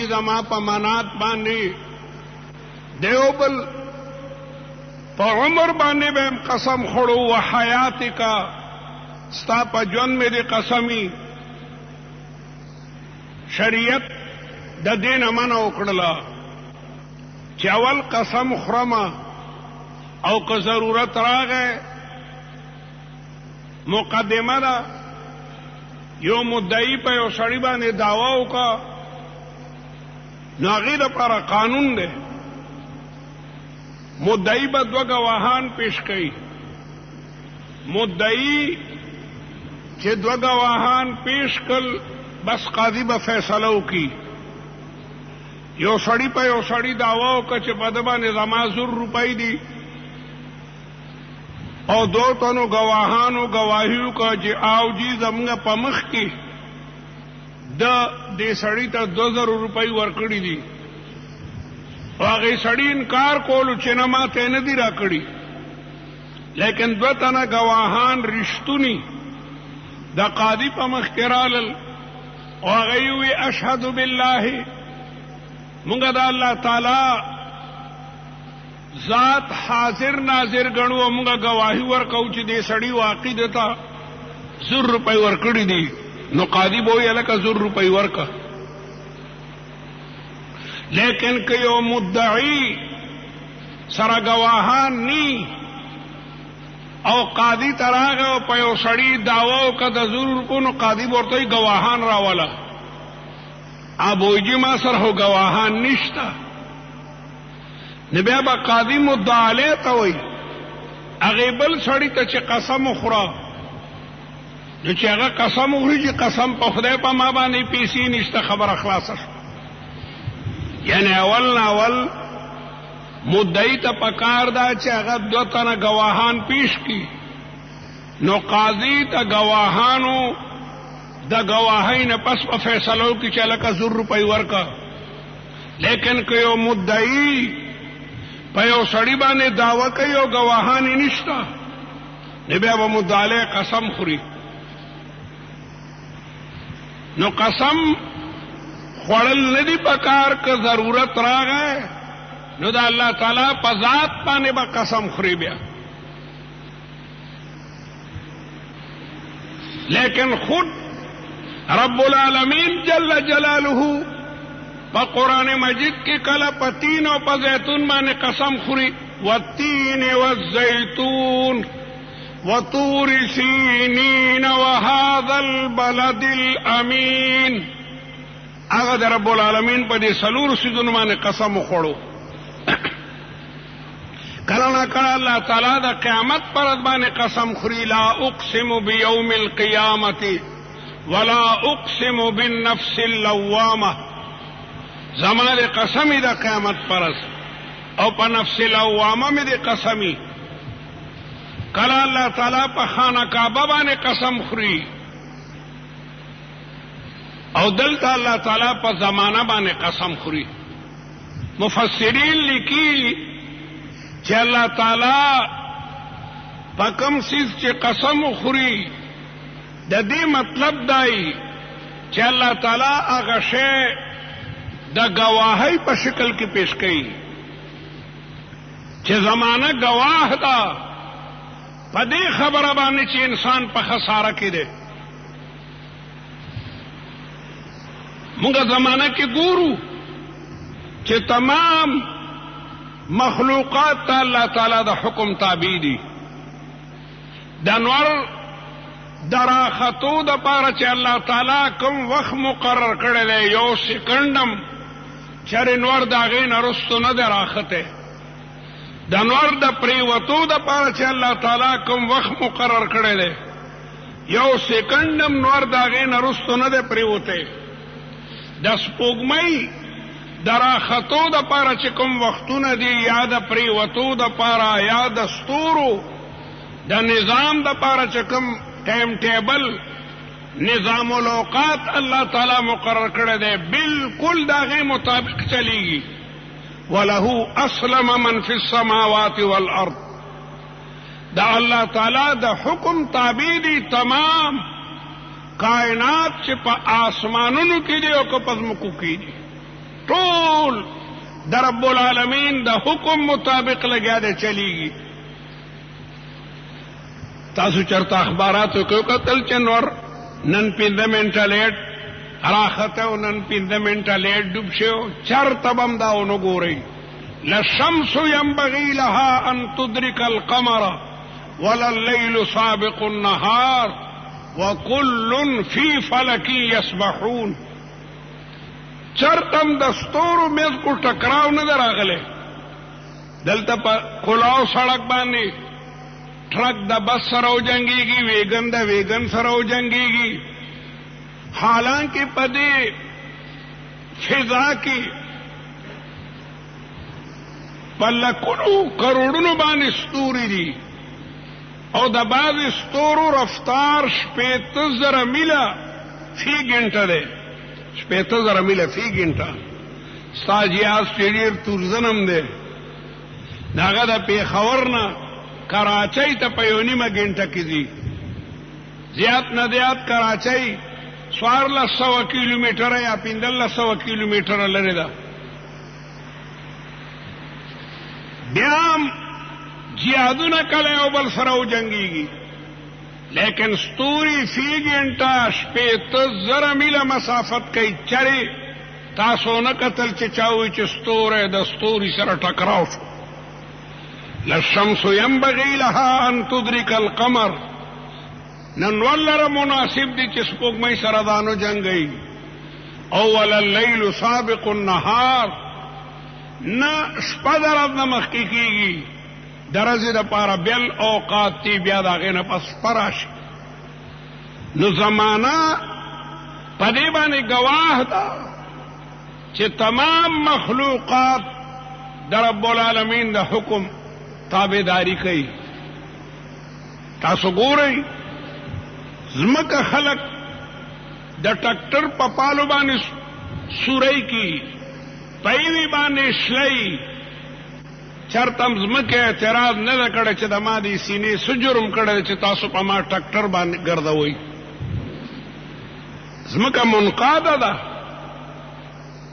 زما په منات باندې دیوبل په عمر باندې به قسم خړو و حیاتک ستا په ژوند مې دې قسمی شریعت د دین منع وکړله چې اول قسم خرمه او که ضرورت راغی مقدمه ده یو مدعی په یو سړي باندې دعوا وکړه نو هغې دپاره قانون دی مدعی به دوه ګواهان پیش کوي مدعی چې دوه ګواهان پیش کړل بس قاضي به فیصله وکړي یو سړي په یو سړي دعوا وکړه چې په ده باندې زما 100 روپۍ دي او دو تنو گواهانو گواهی وکړه چې آو جی زمونږ په مخ کې د دې سړي ته 2000 روپۍ ورکړي دي او هغې سړي انکار کولو چې نه ما ته نه دي راکړي لیکن دوه تنه گواهان رښتوني د قاضي په مخ کې رالل او هغې ووی اشهد بالله مونږ د الله تعالی ذات حاضر ناظر ګڼو او مونږه گواهی ورکو چې دې سړي واقع دته 100 روپۍ ورکړي دي نو قاضي به وایي هلکه 100 روپۍ ورکه لیکن که یو مدعی سره گواهان نی او قاضي ته راغی او په یو سړي دعوا وکړه د 100 روپو نو قاضي به ورته وایي ګواهان راوله ابوجي ما سره خو ګواهان نشته نو بیا به قاضي مدعا علیه ته وایي هغې بل سړي ته چې قسم وخوره نو چې هغه قسم وخوري چې قسم په خدای په ما باندې پیسې نشته خبره خلاصه شوه یعنی اول مدعی ته پکار دا چې هغه دوه تنه گواهان پیش کړي نو قاضي ته گواهانو د گواهۍ نه پس په فیصله وکړي چې هلکه 100 روپۍ ورکه لیکن که یو مدعی په یو سړي باندې دعوه کوي او گواهان یې نشته نو بیا به مدعا علیه قسم خوري نو قسم خوړل نه دي پکار که ضرورت راغی نو د الله تعالی په ذات باندې به قسم خوري بیا لیکن خود رب العالمین جل جلاله په قرآن مجید کې کله په تین او په زیتون باندې قسم خوري والتین والزیتون وطور سینین وهذا البلد الامین هغه د رب العالمین په دې څلورو څیزونو باندې قسم وخوړو کله نه کله الله تعالی د قیامت پر ورځ باندې قسم خوري لا اقسم بیوم القیامة ولا اقسم بالنفس اللوامه زما د قسمی د قیامت پر ورځ او په نفس لوامه مې د قسمی کله الله تعالی په خانه کعبه باندې قسم خوري او دلته الله تعالی په زمانه باندې قسم خوري مفسرین لیکي چې الله تعالی په کوم څیز چې قسم خوري د دې مطلب دی چې الله تعالی هغه شی د گواهی په شکل کې پیش کړي چې زمانه گواه ده په دې خبره باندې چې انسان په خساره کې دی مونږه زمانه کې ګورو چې تمام مخلوقات ته الله تعالی د حکم تابع دي د نور دراختو د پاره چې الله تعالی کوم وخت مقرر کړی دی یو سکندم چر نور د هغې نه رستو نه دی راخته د نور د پریوتو د پاره چې الله تعالی کوم وخت مقرر کړی دی یو سکندم نور د هغې نه رستو نه دی پریوتی د سپوږمۍ د راختو د پاره چې کوم وختونه دي یا د پریوتو د پاره یا د ستورو د نظام د پاره چې کوم ټایم ټیبل نظام الاوقات الله تعالی مقرر کړی دی بالکل د هغې مطابق چلیږي وله اسلم من فی السماوات والارض د الله تعالی د حکم تابع دي تمام کائنات چې په آسمانونو کې دي او که په ځمکو کې دي ټول د رب العالمین د حکم مطابق لګیا دی چلیږي. تاسو چرته اخباراتو کې وکتل چې نور نن 5 منټه لیټ راخته او نن 5 منټه لیټ ډوب شو؟ چرته بم دا ونه ګورئ. للشمس ينبغي لها ان تدرك القمر ولا الليل سابق النهار وكل في فلك يسبحون. چرتم د ستورو میز کو ټکراو نه راغله. دلته په کلاو سړک باندې ټرک د بس سره وجنګيږي، ویګن د ویګن سره وجنګيږي. حالانکه په دې فضا کې په لکونو کروڑونو باندې ستوري دي او د بعض ستورو رفتار 15,000 میله فی ګنټه ده. 15,000 میله فی ګنټه. ساجیا سټیډیر تورزنم ده. داغه د پیښور نه کراچۍ ته په یو نیمه ګنټه کې دي. زیات نه زیات کراچۍ 1400 کیلومتره یا 1500 کیلومتره لري ده. بیا جهادونه کله یو بل سره وجنګيږي، لیکن ستوري فی ګنټه 15,000 میله مسافت کوي. چرې تاسو نه کتل چې چاوي چې ستوره د ستوري سره ټکراو شو؟ للشمس ينبغي لها ان تدرك القمر. نن ولره مناسب دي چې سپوږمۍ سره دانو جنگي. او ولا الليل سابق النهار. نه شپه درځ نه مخکې کیږي، درځي د پاره بل اوقات تی بیا داغه نه پس پراش. نو زمانہ پدې باندې گواه ده چې تمام مخلوقات د رب العالمین د حکم تابعداري کوي. تاسو ګورئ زمکه خلق د ټکټر په پالو باندې سورای کی پایوي باندې شلای. چرتم زمکه اعتراض نه کړي چې د ما دي سینې سجرم کړي چې تاسو په ما ټکټر باندې ګرځوي. زمکه منقاده ده.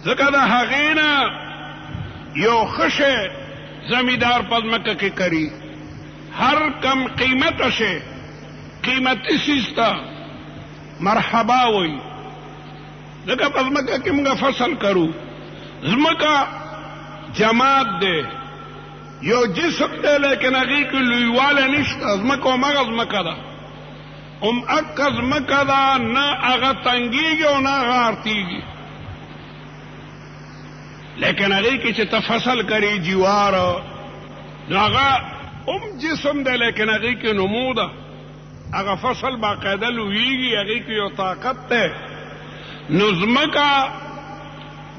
ځکه د هغینا یو خشه زمیدار په زمکه کې کری. هر کم قیمت شه قیمتي سیستا مرحبا وي. ځکه په زمکه کې موږ فصل کرو. زمکه جماعت ده، یو جسم ده، لیکن هغې کې لویواله نشته. زمکه همغه زمکه ده، هماغه زمکه ده، نه هغه تنګېږي او نه هغه ارتېږي. لیکن هغې کې چې ته فصل کرې جوار، نو هغه هم جسم ده، لیکن هغې کې نمو ده. هغه فصل باقاعده لویږي، هغې کې یو طاقت ده. نو زمکه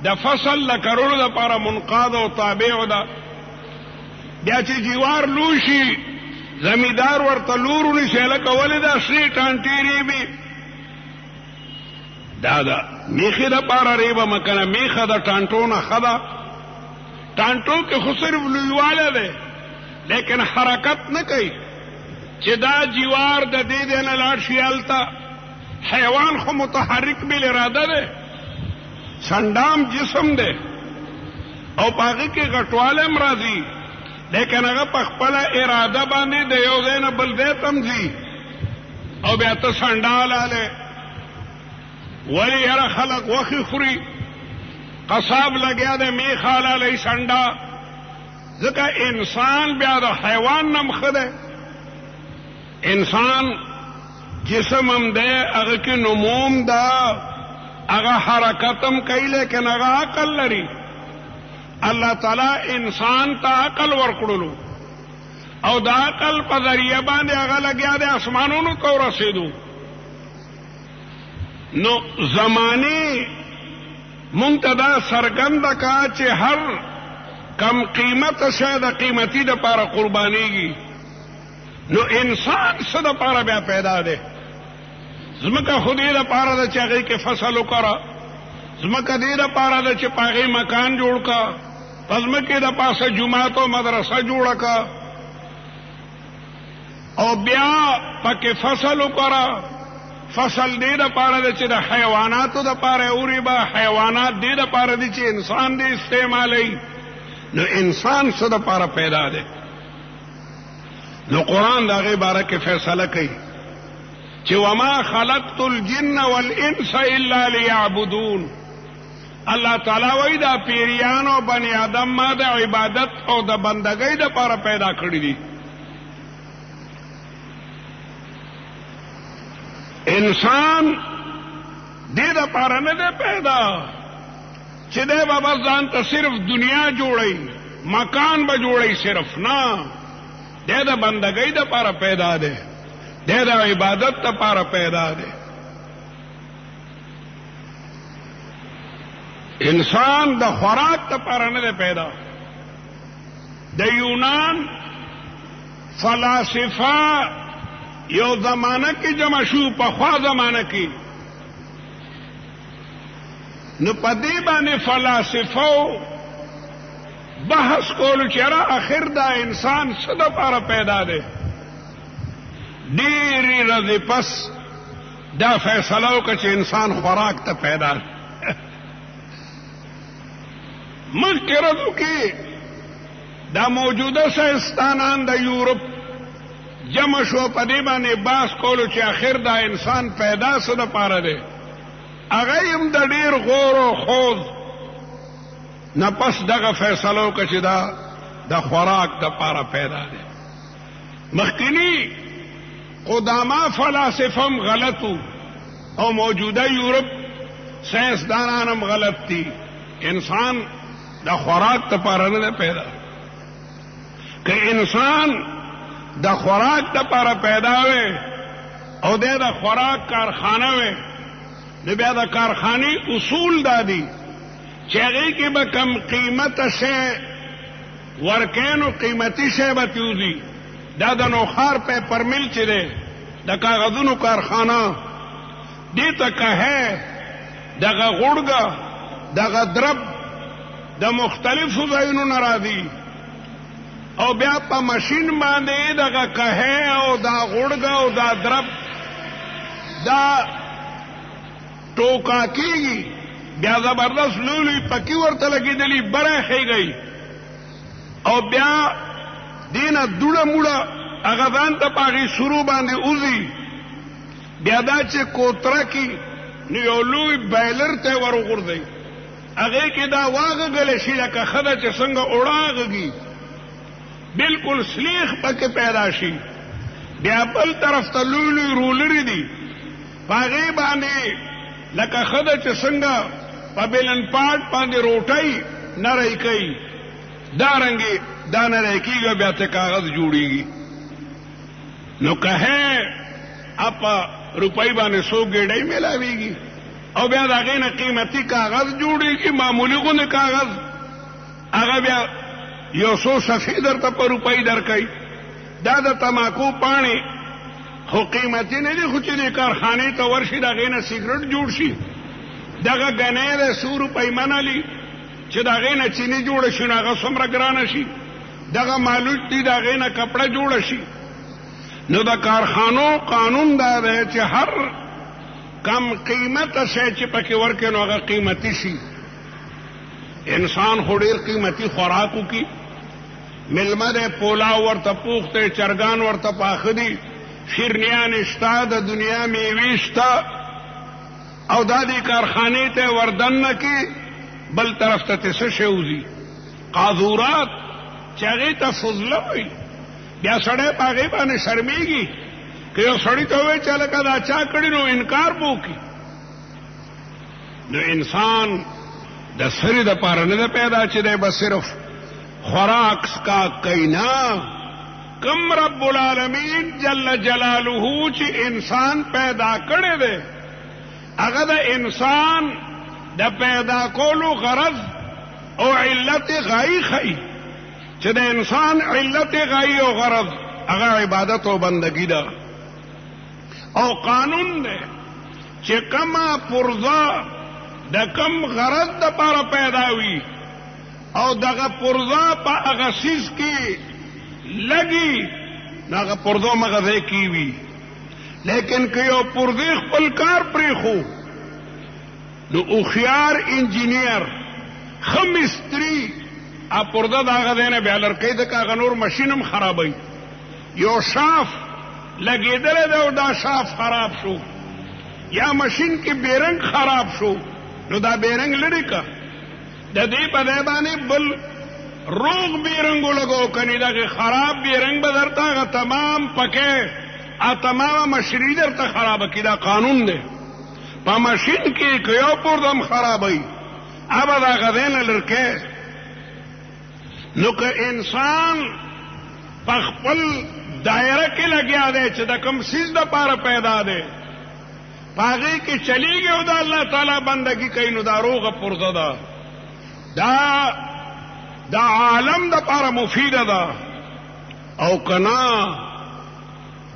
د فصل لکرولو دپاره منقاد او تابع ده. بیا چې جوار لوشي زمیدار ورته لور ونیسي، هلکه ولې دا سرې ټانټې ریبې؟ دا ده میخې دپاره ریبه مه کنه. میخه د ټانټو نه ښه ده. ټانټو کې خو صرف لویواله دی، لیکن حرکت نه کوي. چې دا جوار د دې دی نه لاړ شي هلته. حیوان خو متحرک بالاراده دی، سندام جسم دی او په هغې کې غټوالی هم راځي، لیکن هغه په خپله اراده باندې د یو ځای نه بل ځای ته هم ځي. او بیا ته سنډا لالی. ولې یاره خلک غوښې خوري، قصاب لګیا دی میخ حلالی سنډا. ځکه انسان بیا د حیوان نه هم ښه دی. انسان جسم هم دی، هغه کې نموم ده، هغه حرکت هم کوي، لیکن هغه عقل لري. الله تعالی انسان ته عقل ورکړلو او د عقل په ذریعه باندې هغه لګیا دی اسمانونو ته ورسېدو. نو زمانه مونږ ته دا څرګنده کا چې هر کم قیمت شی د قیمتي دپاره قربانېږي. نو انسان څه دپاره بیا پیدا دی؟ زمکه خو دې دپاره ده چې هغې کې فصل وکړه. زمکه دې دپاره ده چې په هغې مکان جوړ کا. په زمکې د پاسه جومات او مدرسه جوړه کا او بیا پکې فصل وکړه. فصل دې دپاره دی چې د حیواناتو دپاره اورېبه حیوانات دې دپاره دي چې انسان دې استعمالوي نو انسان څه دپاره پیدا دی نو قرآن د هغې باره کې فیصله کوي چې وما خلقت الجن والانس الا لیعبدون الله تعالی وایي دا پیریان او بني آدم ما د عبادت او د بندګۍ دپاره پیدا کړي دي انسان دې دپاره نه دی پیدا چې دی به بس ځان ته صرف دنیا جوړوي مکان به جوړوي صرف نه دی د بندګۍ دپاره پیدا دی دی د عبادت دپاره پیدا دی انسان د خوراک دپاره نه دی پیدا د یونان فلاسفه یو زمانہ کې جمع شو پخوا زمانہ کې نو په دې باندې فلاسفو بحث کولو چې را اخر دا انسان څه دپاره پیدا دی ډېرې ورځې پس دا فیصله وکړه چې انسان خوراک ته پیدا دی مخکې ورځو کې دا موجوده ساینسدانان د یورپ جمع شو په دې باندې بحث کولو چې آخر دا انسان پیدا څه دپاره دی هغه هم د ډېر غور و خوض نه پس دغه فیصله وکړه چې دا د خوراک دپاره پیدا دی مخکینی قداما فلاسفه هم غلط او موجوده یورپ ساینسدانان هم غلط دي انسان د خوراک دپاره نه پیدا که انسان د خوراک دپاره پیدا وي او د خوراک کارخانه وي نو بیا د کارخانې اصول دا دي چې هغې کې به کم قیمته شی ورکوي نو قیمتي شی به تیوځي دا د نوخار پیپر مل چې دی د کاغذونو کارخانه دې ته کهی دغه غوړګه دغه درب د مختلفو ځایونو نه راځي او بیا په ماشین باندې دغه کهی او دا غوړګه او دا درب دا ټوکا کېږي بیا زبردست لوی لوی پکې ورته لګېدلي بره خېږئ او بیا دې نه دوړه موړه هغه ځان ته په هغې سرو باندې اوځي بیا دا چې کوتره کې نو یو لوی بایلر ته ور وغورځئ هغې کې دا واغږلی شي لکه ښځه چې څنګه اوړه غږي بالکل سلیخ پکې پیدا شي بیا بل طرف ته لوی لوی رولرې دي په هغې باندې لکه ښځه چې څنګه په بیلن پاټ باندې روټۍ نری کوي دارنګې دا نری کېږي بیا ته کاغذ جوړېږي نو کهی په روپۍ باندې 100 ګېډۍ میلاوېږي او بیا د هغې نه قیمتي کاغذ جوړېږي معمولي غوندې کاغذ هغه بیا یو څو صفحې درته په روپۍ درکوي دا د تماکو پاڼې خو قیمتي نه دي خو چې دې کارخانې ته ورشي د هغې نه سګرټ جوړ شي دغه ګنی دی 100 روپۍ منلي چې د هغې نه چیني جوړه شي نو هغه څومره ګرانه شي دغه مالوچ دي د هغې نه کپړه جوړه شي نو د کارخانو قانون دا دی چې هر کم قیمته شی چې پکې ورکړي نو هغه قیمتي شي انسان خو ډېر قیمتي خوراک وکړي مېلمه دی پولاو ورته پوخ دی چرګان ورته پاخه دي شیرنیان شته د دنیا میوې شته او دا دې کارخانې ته وردننه کې بل طرف ته څه شی وځي قاذورات چې هغې ته فضله وایي بیا سړی په هغې باندې شرمېږي که یو سړي ته ووایي چې هلکه دا چا کړي نو انکار به وکړي نو انسان د سرې دپاره نه ده پیدا چې دی به صرف خوراک سکا کوي نه کم رب العالمین جل جلاله چې انسان پیدا کړی دی هغه د انسان د پیدا کولو غرض او علت غایي ښیي چې د انسان علت غایي او غرض هغه عبادت او بندگی ده او قانون دی چې کما پرزه د کم غرض دپاره پیدا وي او دغه پرزه په هغه څیز کې لګي نو هغه پرزه مغه ځای کې وي لیکن که یو پردی خپل کار پریخو نو اوخیار انجینیر خمستری ا پرده داغه دینه بیا لرکی د کاغه نور ماشینم خرابای یو شاف لګیدل دا او دا شاف خراب شو یا ماشین کې بیرنګ خراب شو نو دا بیرنګ لري کا د دې په ځای باندې بل روغ بیرنګ لګو کني دا خراب بیرنګ به درته تمام پکې ا تمام مشری درته خراب کی دا قانون دی په ماشین کې کيو پردم خرابای ابا دا غدین لرکه نو که انسان په خپل دایره کې لګیا دی چې د کوم سیز د پاره پیدا دی پاغه کې چلیږي او د الله تعالی بندگی کوي نو دا روغه پرده ده دا عالم د پاره مفیده ده او کنا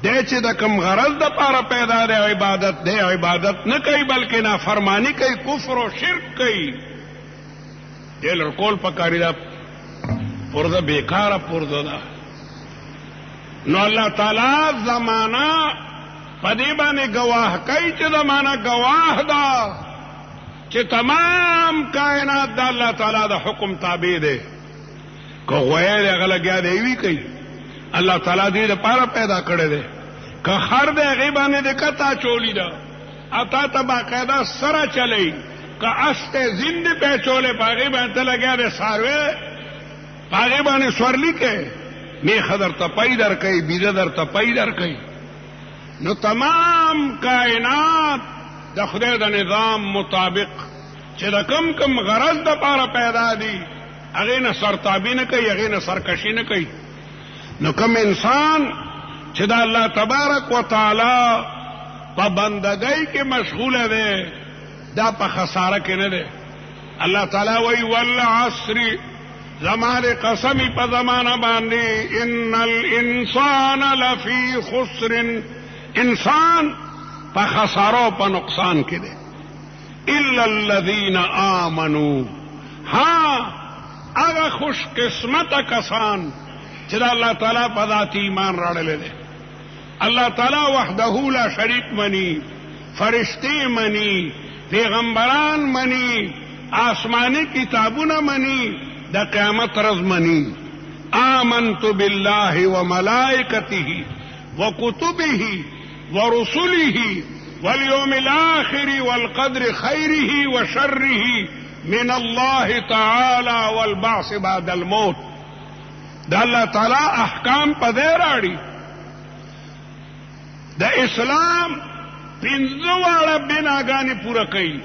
د چې د کوم غرض د پاره پیدا دی عبادت دی عبادت نه کوي بلکې نافرمانی کوي کفر او شرک کوي دل کول پکاري دا پرده بیکاره پرده ده نو الله تعالی زمانہ پدې باندې گواه کوي چې زمانہ گواه ده چې تمام کائنات د الله تعالی د حکم تابع دي کو غویر غلګیا دی وی کوي الله تعالی دې لپاره پیدا کړی دی که هر دې غیبانه دې کتا چولی دا اتا ته باقاعده سره چلی که استه زنده په چوله پاغي باندې لګیا دی ساروي پاغي باندې سورلی کې می خضر ته پیدر کوي بیزه در ته پیدر کوي نو تمام کائنات د خدای د نظام مطابق چې د کم کم غرض د پاره پیدا دي هغه نه سرتابی نه کوي هغه نه سرکشی نه کوي نو کم انسان چې د الله تبارک وتعالى په بندګۍ کې مشغوله دی دا په خساره کې نه دی الله تعالی وی والعصر زمان قسمی په زمانہ باندې ان الانسان لفی خسر انسان په خسارو په نقصان کې دی الا الذين آمنوا ها هغه خوش قسمت کسان چې الله تعالی په ذات ایمان راړل دي الله تعالی وحده لا شریک منی فرشتي منی پیغمبران منی آسمانی کتابونه منی د قیامت ورځ منی آمنت بالله وملائکته وكتبه ورسله واليوم الآخر والقدر خيره وشره من الله تعالى والبعث بعد الموت د الله تعالی احکام په دې راړي د اسلام پنځه واړه بناګانی پوره کوي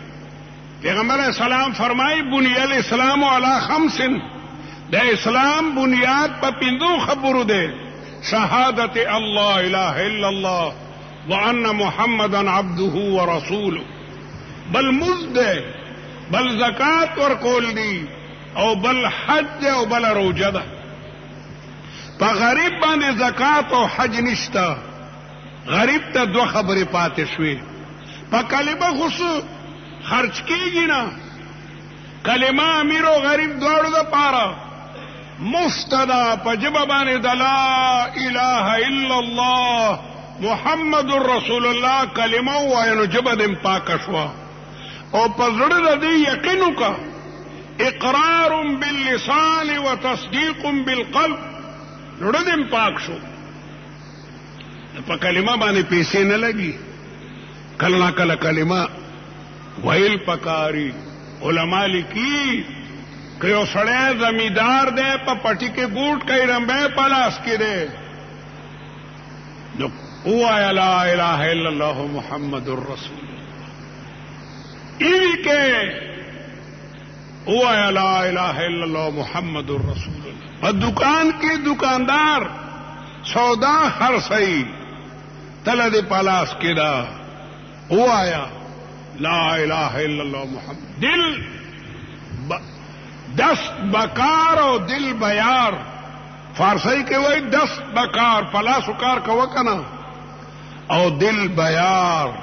پیغمبر اسلام فرمایي بني الاسلام على خمس د اسلام بنیاد په پنځو خبرو ده شهادت الله اله الا الله وان محمدا عبده ورسوله بل مزد بل زکات ورکول دي او بل حج او بل روزه ده په غریب باندې زکات او حج نشتا غریب ته دوه خبرې پاتې شوې په کلمه خصو خرج کیږي نه کلمه امیر او غریب دواړو د پاره مفتدا په جبه باندې د لا اله الا الله محمد رسول الله کلمه وایو جبه دم پاک شوا او په زړه د دې یقین وکا اقرار باللسان وتصديق بالقلب زړه دم پاک شو په کلمه باندې پیسې نه لګي کله کله کلمه ویل پکاري علما لیکي که یو سړی زمیدار دی په پټي کې ګوټ کوي رمبه پلاس کې دی نو هو لا اله الا الله محمد رسول الله ایوی کې هو لا اله الا الله محمد رسول الله په دکان کې دکاندار سودا خرڅي تل دې پلاس کې دا هو لا اله الا الله محمد دل دست بکار او دل بیار فارسی کې وای دست بکار پلاس کار کو کنه او دل بیار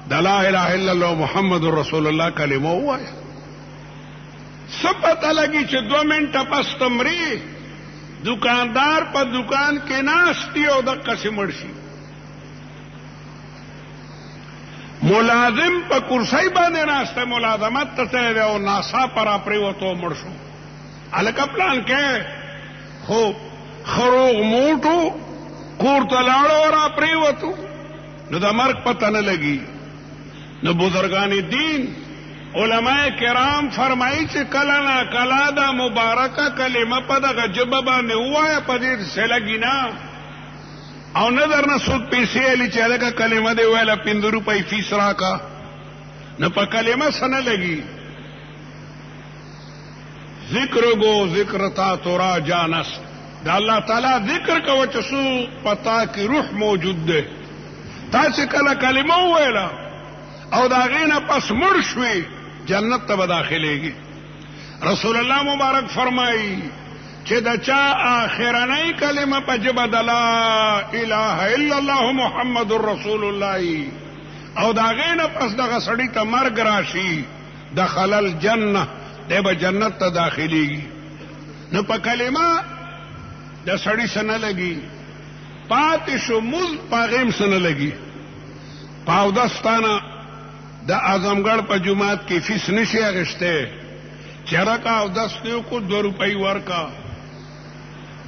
د لا اله الا الله محمد رسول الله کلمه وای سپت لګي چې 2 منټه پس تمری دکاندار په دکان کې ناشتي او د قسم مرشي ملازم په کرسی باندې ناسته ملازمت ته تللی دی او ناڅاپه را پرېوتو مړ شو. هلکه پلان کې خو خروغ موټو کور ته لاړو را پرېوتو نو د مرګ پته نه لګي. نو بزرگان دین علماء کرام فرمایي چې کله نه کله دا مبارکه کلمه په دغه ژبه باندې ووایه په دې څه لګي نه او نه درنه څوک پیسې علي چې هلکه کلمه دې ویله 5 روپۍ فیس راکا نو په کلمه څه نه لګي. ذکر گو ذکر تا تورا جانس دا الله تعالی ذکر کوه چې څو پتا کې روح موجود دی. تاسې کله کلمه وویله او دا غینه پس مړ شوي جنت ته به داخلېږي. رسول الله مبارک فرمایي چې د چا آخرنۍ کلمه په ژبه د لا اله الا الله محمد رسول الله او دا غینه پس دغه سړي ته مرګ راشي دخل الجنه دی به جنت ته داخلېږي. نو په کلمه د سړي څه نه لګي پاتې شو مز په هغې هم څه نه لګي. په اودستانه د اعظمګړ په جومات کې فیس نشي اخیستی چې رکه اودس دې وکړو 2 روپۍ ورکا.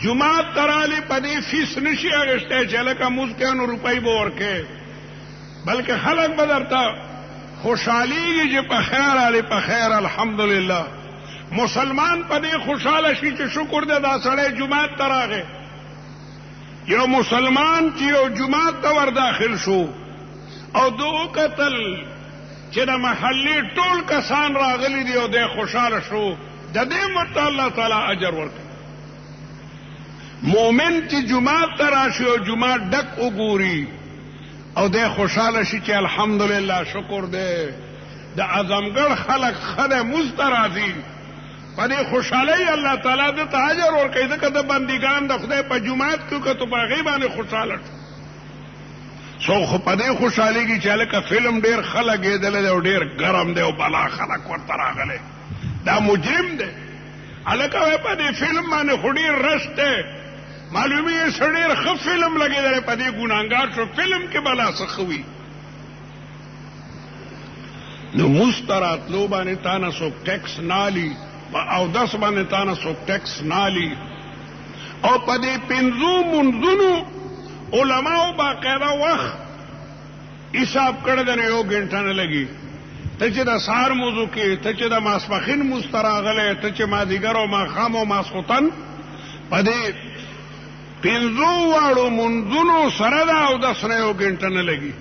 جومات ته رالې په دې فیس نشي اخیستی چې هلکه مونځ کوې نو روپۍ به ورکې بلکې خلک به درته خوشحالېږي چې په خیر رالې په خیر الحمدلله. مسلمان په دې خوشحاله شي چې شکر دې دا سړی جومات ته راغی. یو مسلمان چې یو جومات ته ور داخل شو او دو قتل چې د محلې ټول کسان راغلي دي او دی خوشحاله شو د دې ورته الله تعالی اجر ورکوي. مومن چې جومات ته راشي او جومات ډک وګوري او دی خوشحاله شي چې الحمدلله شکر دی د اعظمګړ خلک ښه دی مونځ ته راځي په دې خوشحالۍ الله تعالی دې ته اجر ورکوي. ځکه د بندګان د خدای په جومات کې که تو په هغې باندې خوشحاله شو څوک خو په دې خوشحالېږي چې هلکه فلم ډېر ښه لګېدلی دی او ډېر ګرم دی او بلا خلک ورته راغلی دا مجرم دی. هلکه وایي په دې فلم باندې خو ډېر رش دی معلومېږي څه ډېر ښه فلم لګېدلی په دې ګناهګار شو فلم کې بلا څه ښه وي. نو مونځ ته راتلو باندې تا نه څوک ټیکس نه اخلي اودس باندې تا نه څوک ټیکس نه اخلي او په دې 5 منځونو علماء باقاعده وخت حساب کړی دی نو 1 غنټه نه لګي. ته چې د سهار موضوع کې ته چې د ماسپښین مونځ ته راغلی ته چې مازدیګر او ماښام او ماسخوتن په دې 5 واړو منځونو سره د اودس نه 1 غنټه نه لګي.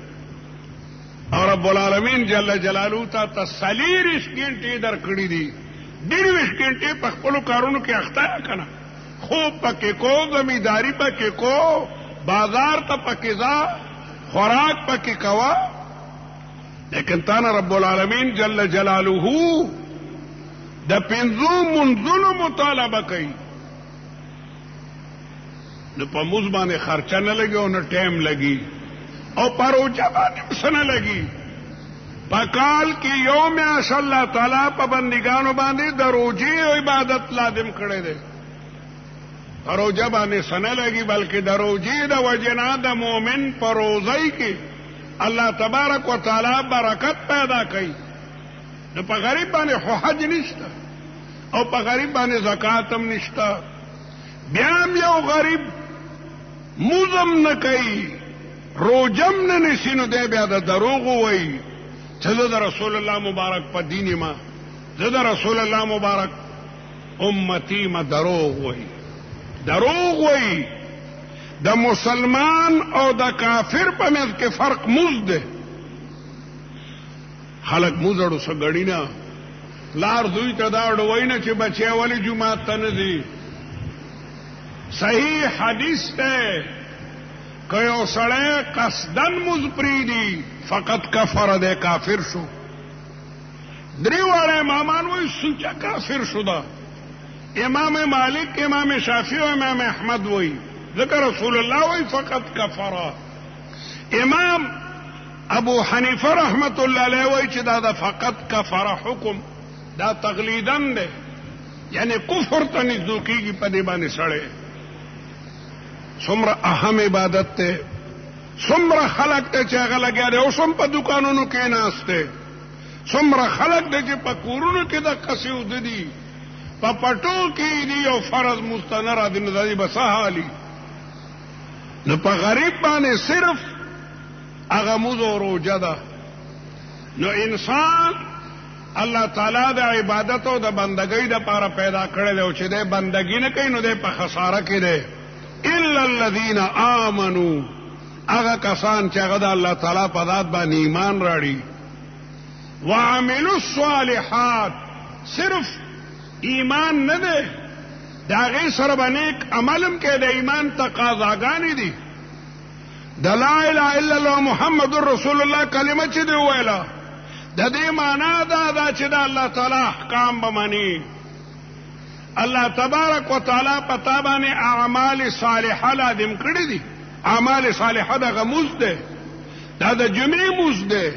او رب العالمین جل جلاله ته 40 غنټې درکړي دي 20 غنټې په خپلو کارونو کې اخته که نه خوب پکې کو زمینداري پکې کو بازار ته پکې ځه خوراک پکې کوه لیکن تا نه رب العالمین جل جلاله د 5 منځونو مطالبه کوي. نو په مونځ باندې خرچه نه لګي او نه ټایم لګي او په روژه باندې څه نه لګي. په کال کې یو میاشت الله تعالی په بندګانو باندې د روژې عبادت لازم کړی دی. په روژه باندې څه نه لګي بلکې د روژې د وجې نه د مؤمن په روزۍ کې الله تبارک و تعالی برکت پیدا کوي. نو په غریب باندې خو حج نشته او په غریب باندې زکات هم نشته. بیا هم یو غریب موزم نه کوي روجم نه نیسي نو دی بیا د دروغ وایي چې زه د رسول الله مبارک په دین یم زه د رسول الله مبارک امتی ما دروغ وایي د مسلمان او د کافر په منځ کې فرق موز دی. خلک موزړو څه ګڼي نه لار دوی ته دا وایي نه چې بچی ولې جومات ته نه ځي. صحیح حدیث دی که یو سړی قصدن موز پرېږدي فقط کفر دی کافر شو. درې واړه امامان وایي سوچه کافر شو ده. امام مالک امام شافعی او امام احمد وایي ذکر رسول الله وایي فقط کفر. امام ابو حنیفه رحمت الله علیه وایي چې دا د فقط کفر حکم دا تقلیدن دی یعنی کفر ته نږدې کېږي په دې باندې سړی. څومره اهم عبادت ته څومره خلک ته چې هغه لګیا دی اوس هم په دوکانونو کې ناست دی څومره خلک دی چې په کورونو کې د قصې اوده دي په پټو کې دی یو فرض مستنره دی نو دی بس حالي نو په غریب باندې صرف هغه موز او روجه ده نو انسان الله تعالی د عبادت او د بندګۍ د پاره پیدا کړی دی او چې د بندګۍ نه کوي نو د په خساره کې دی الا الذين امنوا هغه کسان چې هغه د الله تعالی په ذات باندې ایمان راړي وعملوا الصالحات صرف ایمان نه دی د هغې سره به نیک عملم کې د ایمان تقاضاګانې دي د لا اله الا الله محمد رسول الله کلمه چې دی وویله د دې معنا دا چې د الله تعالی احکام به مني الله تبارک وتعالی پتا باندې اعمال صالحه لازم کړی دي اعمال صالحه دغه مزد ده دا د جمعې مزد ده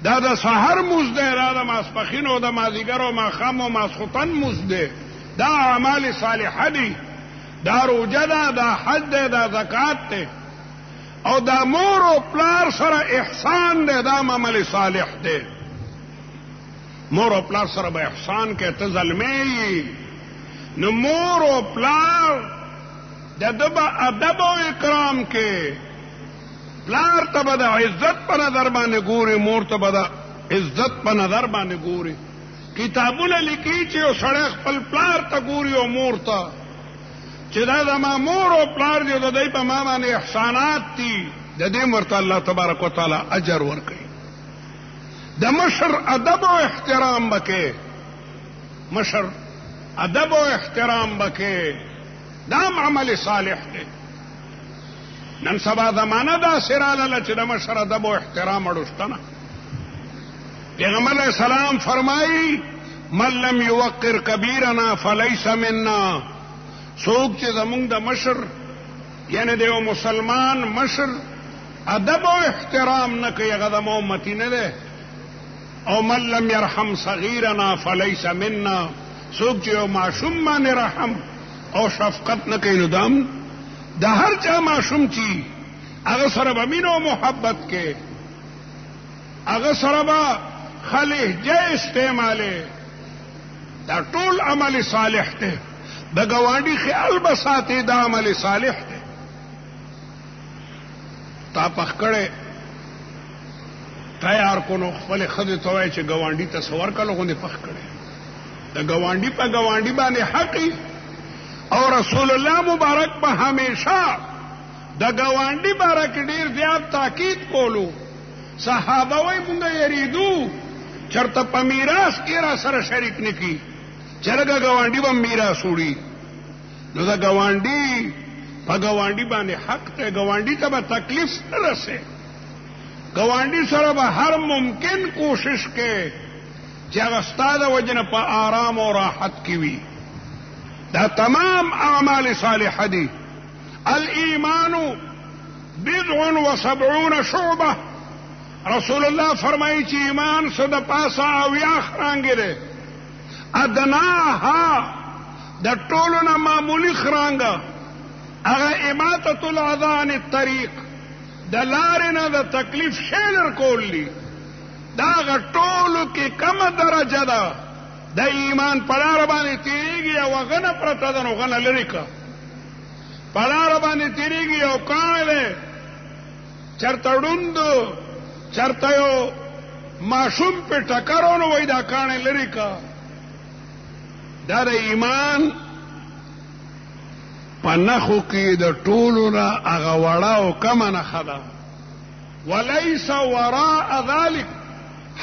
دا د سحر مزد ده دا د ماسپخین او د مازیګر او ماښام او ماسخوتن مزد ده دا اعمال صالحه دي دا روجه ده دا حج ده دا زکات ده او دا مور او پلار سره احسان ده دا عمل صالح ده مور او پلار سره به احسان کې ته ظلمي نو مور او پلار د ادب او اکرام کې پلار ته به د عزت په نظر باندې ګوري مور ته به د عزت په نظر باندې ګوري کتابونه لیکي چې یو سړی خپل پلار ته ګوري او مور ته چې دا زما مور او پلار دی د دوی په ما باندې احسانات دي د دې ورته الله تبارک وتعالی اجر ورکوي د مشر ادب او احترام بکې مشر ادب او احترام بکې دام عمل صالح دی نن سبا زمانه دا سراله چې د مشر ادب او احترام اړوشتنه پیغمبر علیہ السلام فرمایي من لم يوقر كبيرنا فليس منا څوک چې زمونږ د مشر یعنی د یو مسلمان مشر ادب او احترام نه کوي هغه د امتی نه دی او من لم يرحم صغيرنا فليس منا څوک چې یو ماشوم باندې رحم او شفقت نه کوي نو دام د هر چا ماشوم چې هغه سره به مینه او محبت کې هغه سره به خلهجه استعماله دا ټول عمل صالح دی د ګاونډي خیال به ساتي دا عمل صالح دی تا پخکړه تیار کو نو خپل خدای ته وای چې ګاونډي ته سور کلو غوندي پخکړه د ګاونډي په ګاونډي باندې حقي او رسول الله مبارک په همیشه د ګاونډي بارک ډیر زیات تاکید کولو صحابه وای مونږ یریدو چرته په میراث کې را سره شریک نکی چرګه ګاونډي به میراث وړي نو دا ګاونډي په ګاونډي باندې حق ته ګاونډي ته به تکلیف نه رسي ګاونډي سره به هر ممکن کوشش کې چې هغه ستاسو وجنه په آرام او راحت کې وي دا تمام اعمال صالحه دي الایمان 70 شعبه رسول الله فرمایي چې ایمان صد پاسه او یا خرانګي ده ادناها د ټولو نه معمولی خرانګه هغه اماتة الاذى عن الطريق د لارې نه د تکلیف شیلر کولی دا هغه ټولو کې کمه درجه ده د ایمان په لاره باندې تیریږي او هغه نه پرته ده نو غنه لرې که په لاره باندې تیریږي او کاڼی دی چرته ړوند چرته یو ماشوم په ټکر نو وای دا کاڼی لرې که دا د ایمان په نښو کې د ټولو نه هغه وړه او کمه نښه ده وليس وراء ذلك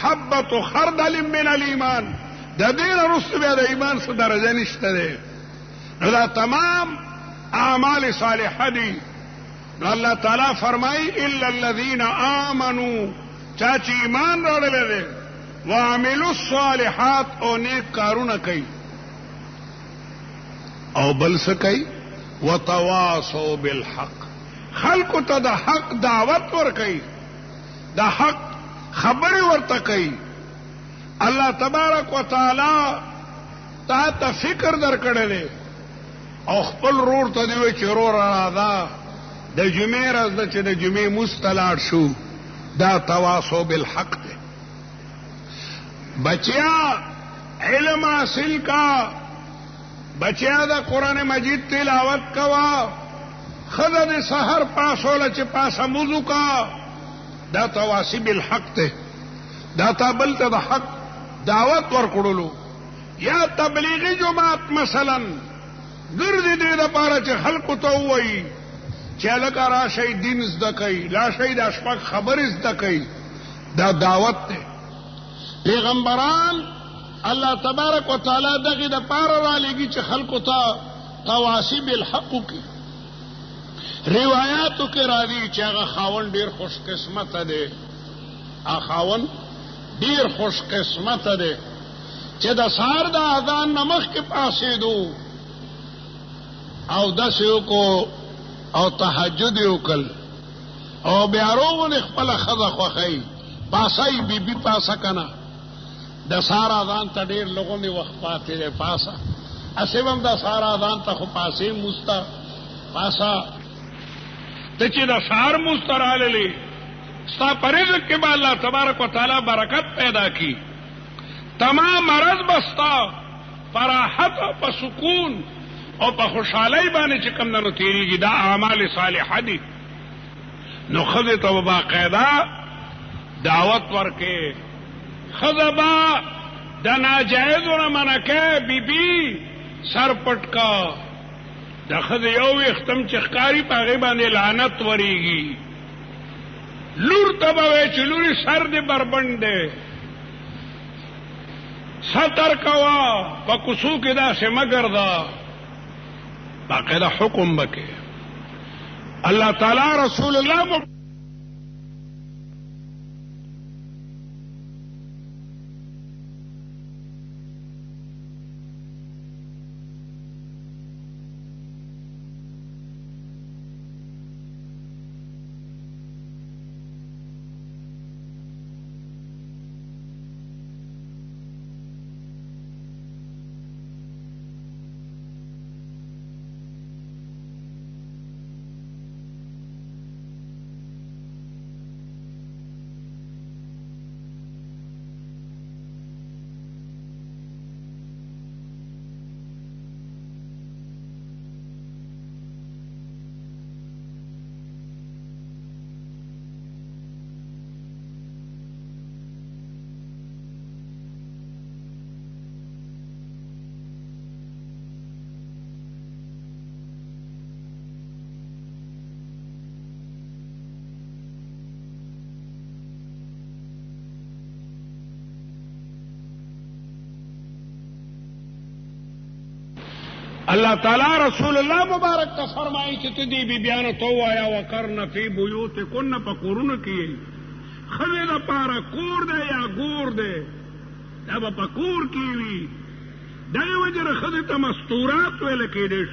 حبة خردل من الایمان د دې نه وروسته بیا د ایمان څه درجه نشته دی نو دا تمام اعمال صالحه دي نو الله تعالی فرمایي الا الذين امنوا چا چې ایمان راوړلی دی وعملوا الصالحات او نیک کارونه کوي او بل څه کوي وتواصوا بالحق خلق ته د حق دعوت ورکوي د حق خبرې ورته کوي الله تبارک وتعالى تا ته فکر درکړی دی او خپل رور ته دی وی چې رور راځه د جمعې ورځ ده چې د جمعې مونځ ته لاړ شو دا تواصو بالحق دی. بچیا علم حاصل کا، بچیا دا قرآن مجید تلاوت کوا، خدا د سحر پاسوله چې پاسه موضوع کا، دا تواصی بالحق دی. دا تا بل ته د حق دعوت ورکړلو. یا تبلیغی جماعت مثلا ګرځي دې د پاره چې خلکو ته وایي چې لکه راشي دین زده کوي، راشي د شپږ خبرې زده کوي، دا دعوت دی. پیغمبران الله تبارک وتعالى دغه د پاره را لګي چې خلکو ته تواصی بالحق کی. روایاتو کې راځي چې هغه خاوند ډیر خوش قسمت دی، هغه خاوند ډیر خوش قسمت دی چې د سهار د اذان نمخ کې پاسېدو او داسې کو او تهجد وکړ او بیا روغ خپل خزه خوخی پاسای بی بی پاسا کنا د سهار اذان ته ډیر لغونی وخت پاتې دی پاسا اسیم د سهار اذان ته خو پاسې مستا پاسا ته چې د سهار مستراله ستا پرېږه کې به الله تبارک وتعالی برکت پیدا کی. تمام مرض بستا فراحت او په سکون او په خوشحالۍ باندې چې کوم نه تیریږي دا اعمال صالحه دي. نو خزه ته باقاعده دعوت ورکې، خزه با د ناجایزونه منکه بیبي سر پټکا، د خزه یو وختم چې ښکاری په هغې باندې لعنت وریږي. لور ته به وایي چې لورې سر دې بربند دی، ستر کوا په کوڅو کې داسې مه ګرځه، باقاعده حکم بکې. الله تعالی رسول الله اللہ تعالی رسول اللہ مبارک کا فرمائی کہ تدی بی بیان تو آیا وقرن فی بیوتکن پکورن کی خزه دا پارا کور دے یا گور دے دا با پکور کیوی دای وجر خزه تا مستورات ویل کېدې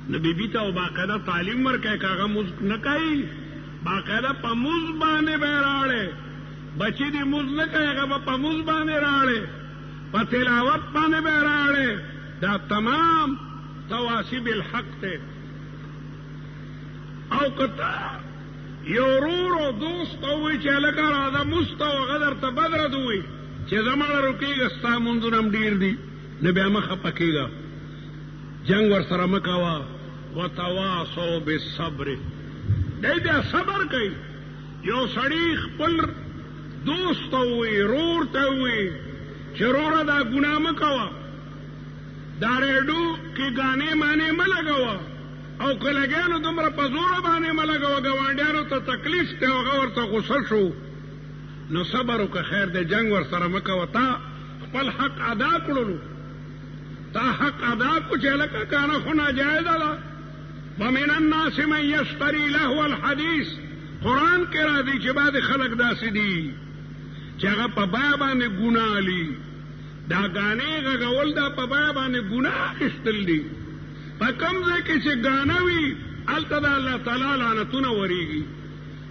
نو بی بی تا باقاعده تعلیم ورکړي کاغه موز نکای باقاعده په موز باندې بیراړې بچی دی موز نکای هغه په موز باندې راړې په تلاوت باندې بیراړې دا تمام تواصی بالحق تے. او کتا یورور و دوست اوی چه لکا رادا مستا و غدر تا بدر دوی چه زمان رکی گا ستا منزنم دیر دی نبی امخ پکی گا جنگ ور سرمکوا و تواصو بالصبر دی بیا صبر کئی یو سڑیخ پل دوست اوی رور تا اوی چه رورا دا گناہ مکوا دا ریڈو کی گانے مانے میں لگوا او کلگیانو دمرا پزورا بانے میں لگوا گوانڈیانو تا تکلیف تے وغا ورطا غصر شو نو صبرو که خیر دے جنگ ور سرمکوا تا خپل حق ادا کرلو تا حق ادا کو چلکا کانا خنا جائزہ دا ومن الناس من یشتری لہو الحدیث قرآن کے را دی چی بعد خلق دا سی دی چاگا پا بابانے گناہ لی دا گانے غول دا پا بابانے گناہ اختل دی پا کمزے کسی گانوی علتا دا اللہ تعالی لعنتونا وریگی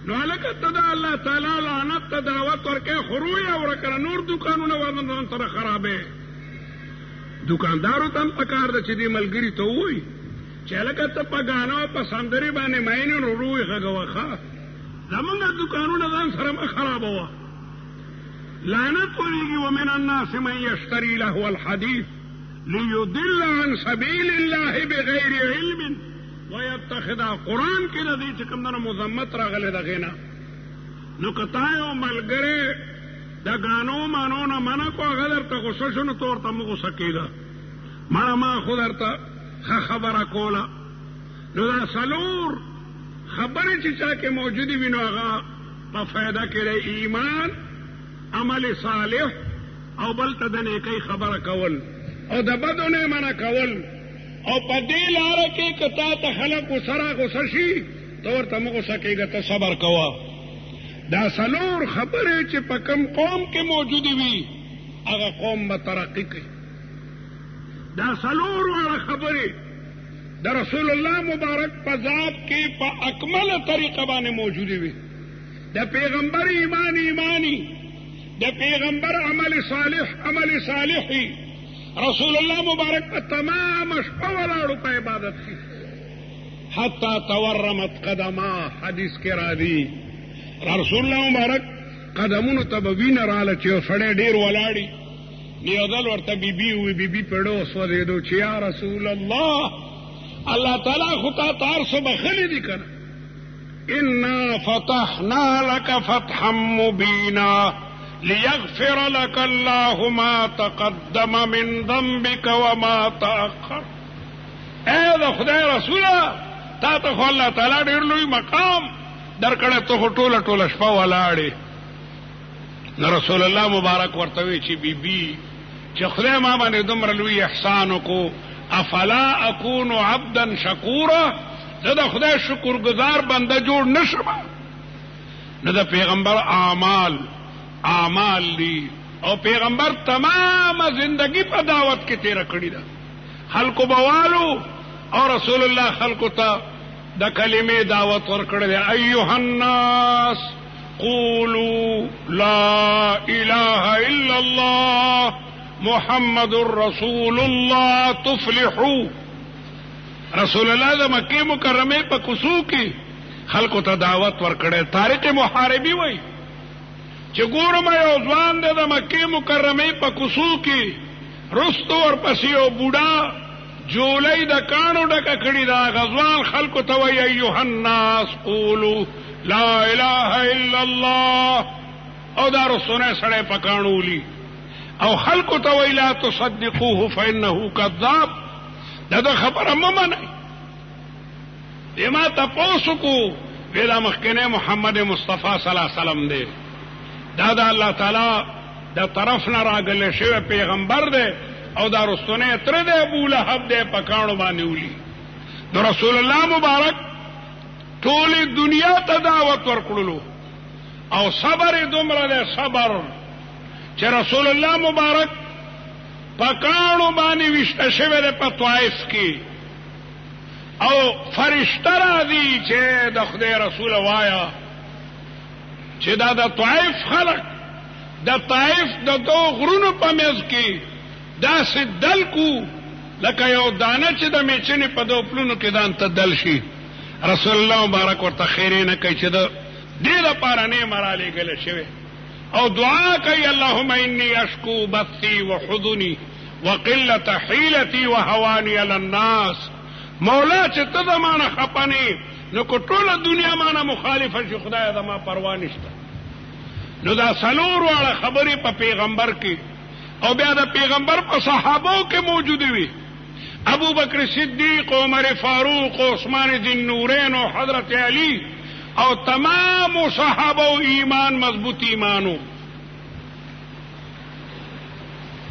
نو علکتا دا اللہ تعالی لعنت تا دعوت ورکے خروی ورکر نور دکانونا ورنن تر خرابے دکاندارو تم پکار دا چی دی ملگری تو ہوئی چې لکه ته په غانو په سندري باندې ماینه روي غوخه زمونږ دکانونه ځان سره ما خرابوه لعنت ولېږي ومن الناس من يشتري له الحديث ليضل عن سبيل الله بغير علم ويتخذها قرآن کې د دې چې کوم نه مذمت راغلی دغې نه نو که تا یو ملګری د غانو مانو نه منع کو هغه درته غوسه شو نو ته ورته مه غوسه کېږه مړه ما خو درته ښه خبره کوله نو دا څلور خبرې چې چا کې موجودې وي نو هغه په فایده کې دی ایمان عمل صالح او بل ته د نیکۍ خبره کول او د بدو نه منع کول او په دې لاره کې که تا ته خلک سره غوسه شي ته ورته مه غوسه کېږه ته صبر کوه دا څلور خبرې چې په کوم قوم کې موجودې وي هغه قوم به ترقي کوي دا څلور واړه خبرې د رسول الله مبارک په ذات کې په اکمله طریقه باندې موجودې وي د پیغمبر ایمان ایمانی د پیغمبر عمل صالحی رسول الله مبارک په تمام شپه ولاړو په عبادت کې حتی تورمت قدما حدیث کې راځي رسول الله مبارک قدمونو ته به وینه راله چې یو سړی ډېر ولاړي یو ځل ورته بیبي وي بیبي پیړو سوځېدو چې یا رسول الله الله تعالی خو تا تار څه بخلي دي که نه انا فتحنا لك فتحا مبینا ليغفر لك الله ما تقدم من ذنبك وما تأخر اے دا خدای رسوله تا ته خو الله تعالی ډېر لوی مقام درکړه ته خو ټوله ټوله شپه ولاړې نو رسول الله مبارک ورته وی چې بیبي چې خدای ما باندې دومره لوی احسان وکړو افلا اكون عبدا شکورا زه د خدای شکرګزار بنده جوړ نشم نو د پیغمبر اعمال دي او پیغمبر تمام زندگی په دعوت کې تیر کړی ده خلکو بوالو او رسول الله خلکو ته د کلمې دعوت ورکړی دی ایها الناس قولوا لا اله الا الله محمد رسول الله تفلحوا رسول الله د مکه مکرمه په کوڅو کې خلکو ته دعوت ورکړی طارق محاربي وای چې ګورم یو ځوان د مکه مکرمه په کوڅو کې رستو ورپسې یو بوډا جولای د کانو ډکه کړي دا غزوان خلکو ته وای ایها الناس قولوا لا اله الا الله او دا رسونه سره پکانولی او خلکو ته وای لا تصدقوه فانه كذاب دا خبره ممنه دما تاسو کو ویلا مخکنه محمد مصطفی صلی الله علیه وسلم دی دا الله تعالی د طرف نه راغلی شوی پیغمبر دی او دا رسونه تر دې ابو لهب دې پکانو باندې ولي نو رسول الله مبارک ټول دنیا ته دعوت ورکړلو او صبر دومره له صبر چې رسول الله مبارک پکانو باندې وشته شوی د طائف کې او فرشتہ راځي چې د خدای رسول وایا چې دا د طائف خلق د طائف د دوه غرونو په منځ کې دا سدل کو لکه یو دانه چې د میچنې په دوه پلونو کې دان ته دل شي رسول الله مبارک ورته خیرې نه کوي چې د دې لپاره نه مراله غل شوی او دعا کوي اللهم انی اشکو بثی وحزنی وقلة حیلتی وهوانی علی الناس مولا چې ته زمانه خپنی نو کو ټوله دنیا مانه مخالفه شي خدای زما پروا نشته نو دا څلور واړه خبرې په پیغمبر کې او بیا د پیغمبر په صحابو کې موجود وي ابو بکر صدیق عمر فاروق عثمان ذی النورین او حضرت علی او تمام صحابو ایمان مضبوط ایمانو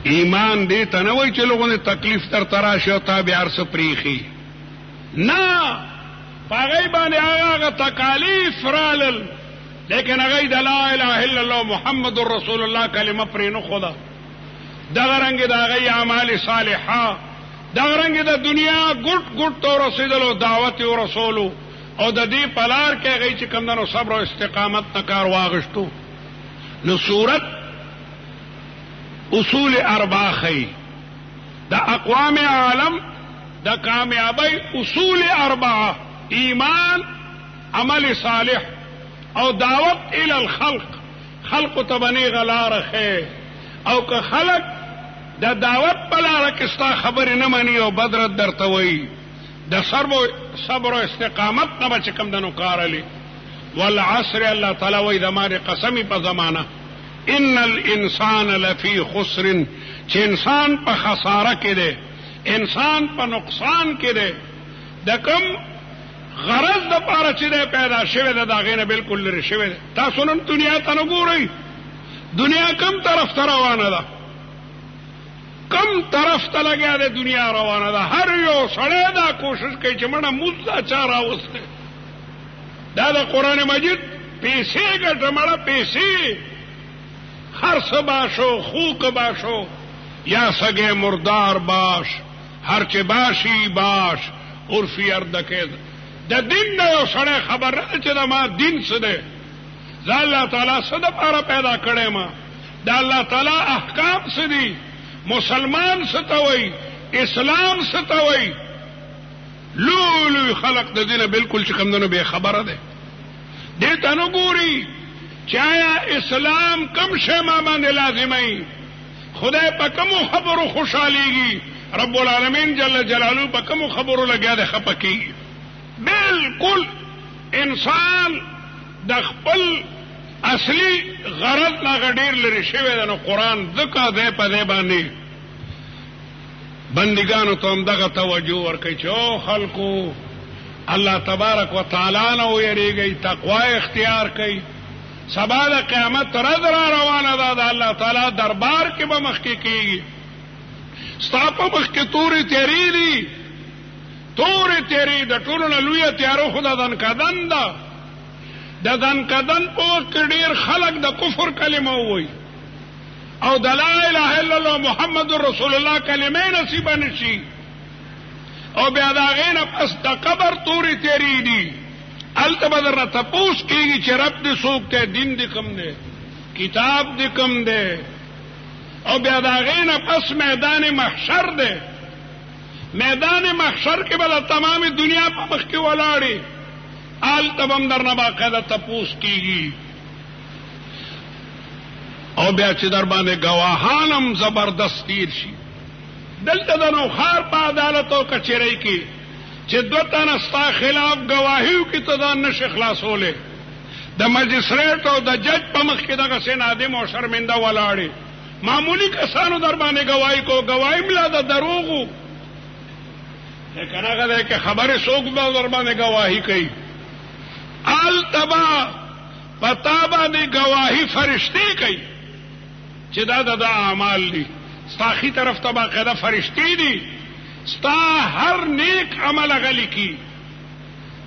ایمان دې ته نه وای چې لوګونه تکلیف تر تراشه او تابعار سپریخي نه پاغی باندې هغه تکالیف رالل لیکن هغه د لا اله الا الله محمد رسول الله کلمه پرې نه خدا دغه رنګ د هغه اعمال صالحه دغه رنګ د دنیا ګټ ګټ تو رسیدلو دعوت او رسولو او د دې پلار کې هغه چې کمندونو صبر او استقامت نکار واغشتو نو صورت اصول اربع خي د اقوام عالم د کامیابی اصول اربعه ایمان، عمل صالح او دعوت الی الخلق. خلق ته بنی غلار خې او که خلق د دعوت په لاره کې ستا خبرې نه مني او بدرت درته وایي، د صبر او استقامت نه به چې کوم دنو کارلی. والعصر الله تعالی وایي د مارې قسمی په زمانہ ان الانسان لفی خسر، چې انسان په خساره کې دی، انسان په نقصان کې دی. د کوم غرض د پاره چې دی پیدا شوی دی د هغې نه بالکل لرې شوی دی. تاسو نن دنیا ته نه ګورئ، دنیا کم طرف ته روانه ده، کم طرف ته لګیا ده دنیا روانه ده. هر یو سړی دا کوشش کوي چې مړه مونځ دا چا راوستی، دا د قرآن مجید پیسې ګټه مړه پیسې، هر څه باشو خوک باشو یا سگے مردار باش، هر چه باشی باش عرفی اردکه. د دین نه یو سړی خبر نه چې دا ما دین څه دی، زه الله تعالی څه دپاره پیدا کړی ما، د الله تعالی احکام څه دي، مسلمان څه ته وایي، اسلام څه ته وایي. لوی خلق د دینه بالکل چې کوم دنو بې خبره دی، دې ته نه ګوري چې آیا اسلام کم شی ما باندې لازموي، خدای په کومو خبرو خوشحالیږي، رب العالمین جل جلاله په کومو خبرو لګیا دی خفه کېږي. بالکل انسان د خپل اصلي غرض نه ډېر لرې شوی دی. نو قرآن ځکه دی په دی باندې بندګانو ته هم دغه توجه ورکوي چې او خلکو الله تبارک و تعالی نه ویریږئ، تقوا اختیار کوي. سبا د قیامت ورځ را روانه ده، د الله تعالی دربار کې به مخکې کېږي. ستا په مخ کې تورې تیرې دي، تورې تیرې د ټولو نه لویه تیاره خو د دنکدن ده. د دنکدن په وخت کې ډېر خلک د کفر کلمه ووایي او د لا اله الا الله محمد رسول الله کلمې نصیبه نشي، او بیا د هغې نه پس د قبر تورې تیرې دي. هلته به درنه تپوس کېږي چې رب دې څوک دی، دین دې کوم دی، کتاب دې کوم دی. او بیا د هغې نه پس میدان محشر دی. میدان محشر کې به د تمامې دنیا په مخ کې ولاړې، هلته به هم درنه باقاعده تپوس کېږي. او بیا چې در باندې ګواهان هم زبردست تیر شي. دلته د نوښار په عدالت او کچېرۍ کې چې دوه تنه ستا خلاف ګواهي وکړي ته ځان نشي خلاصولی، د مجسټریټ او د جج په مخ کې دغسې نادم او شرمنده ولاړې. معمولی کسانو در باندې ګواهي کو، ګواهي ملا د دروغو، لیکن هغه دی که خبرې څوک به در باندې ګواهي کوي. هلته به په تا باندې ګواهي فرشتې کوي چې دا د اعمال دي. ستا ښي طرف ته باقاعده فرشتې دي، ستا هر نیک عمل هغه لیکي.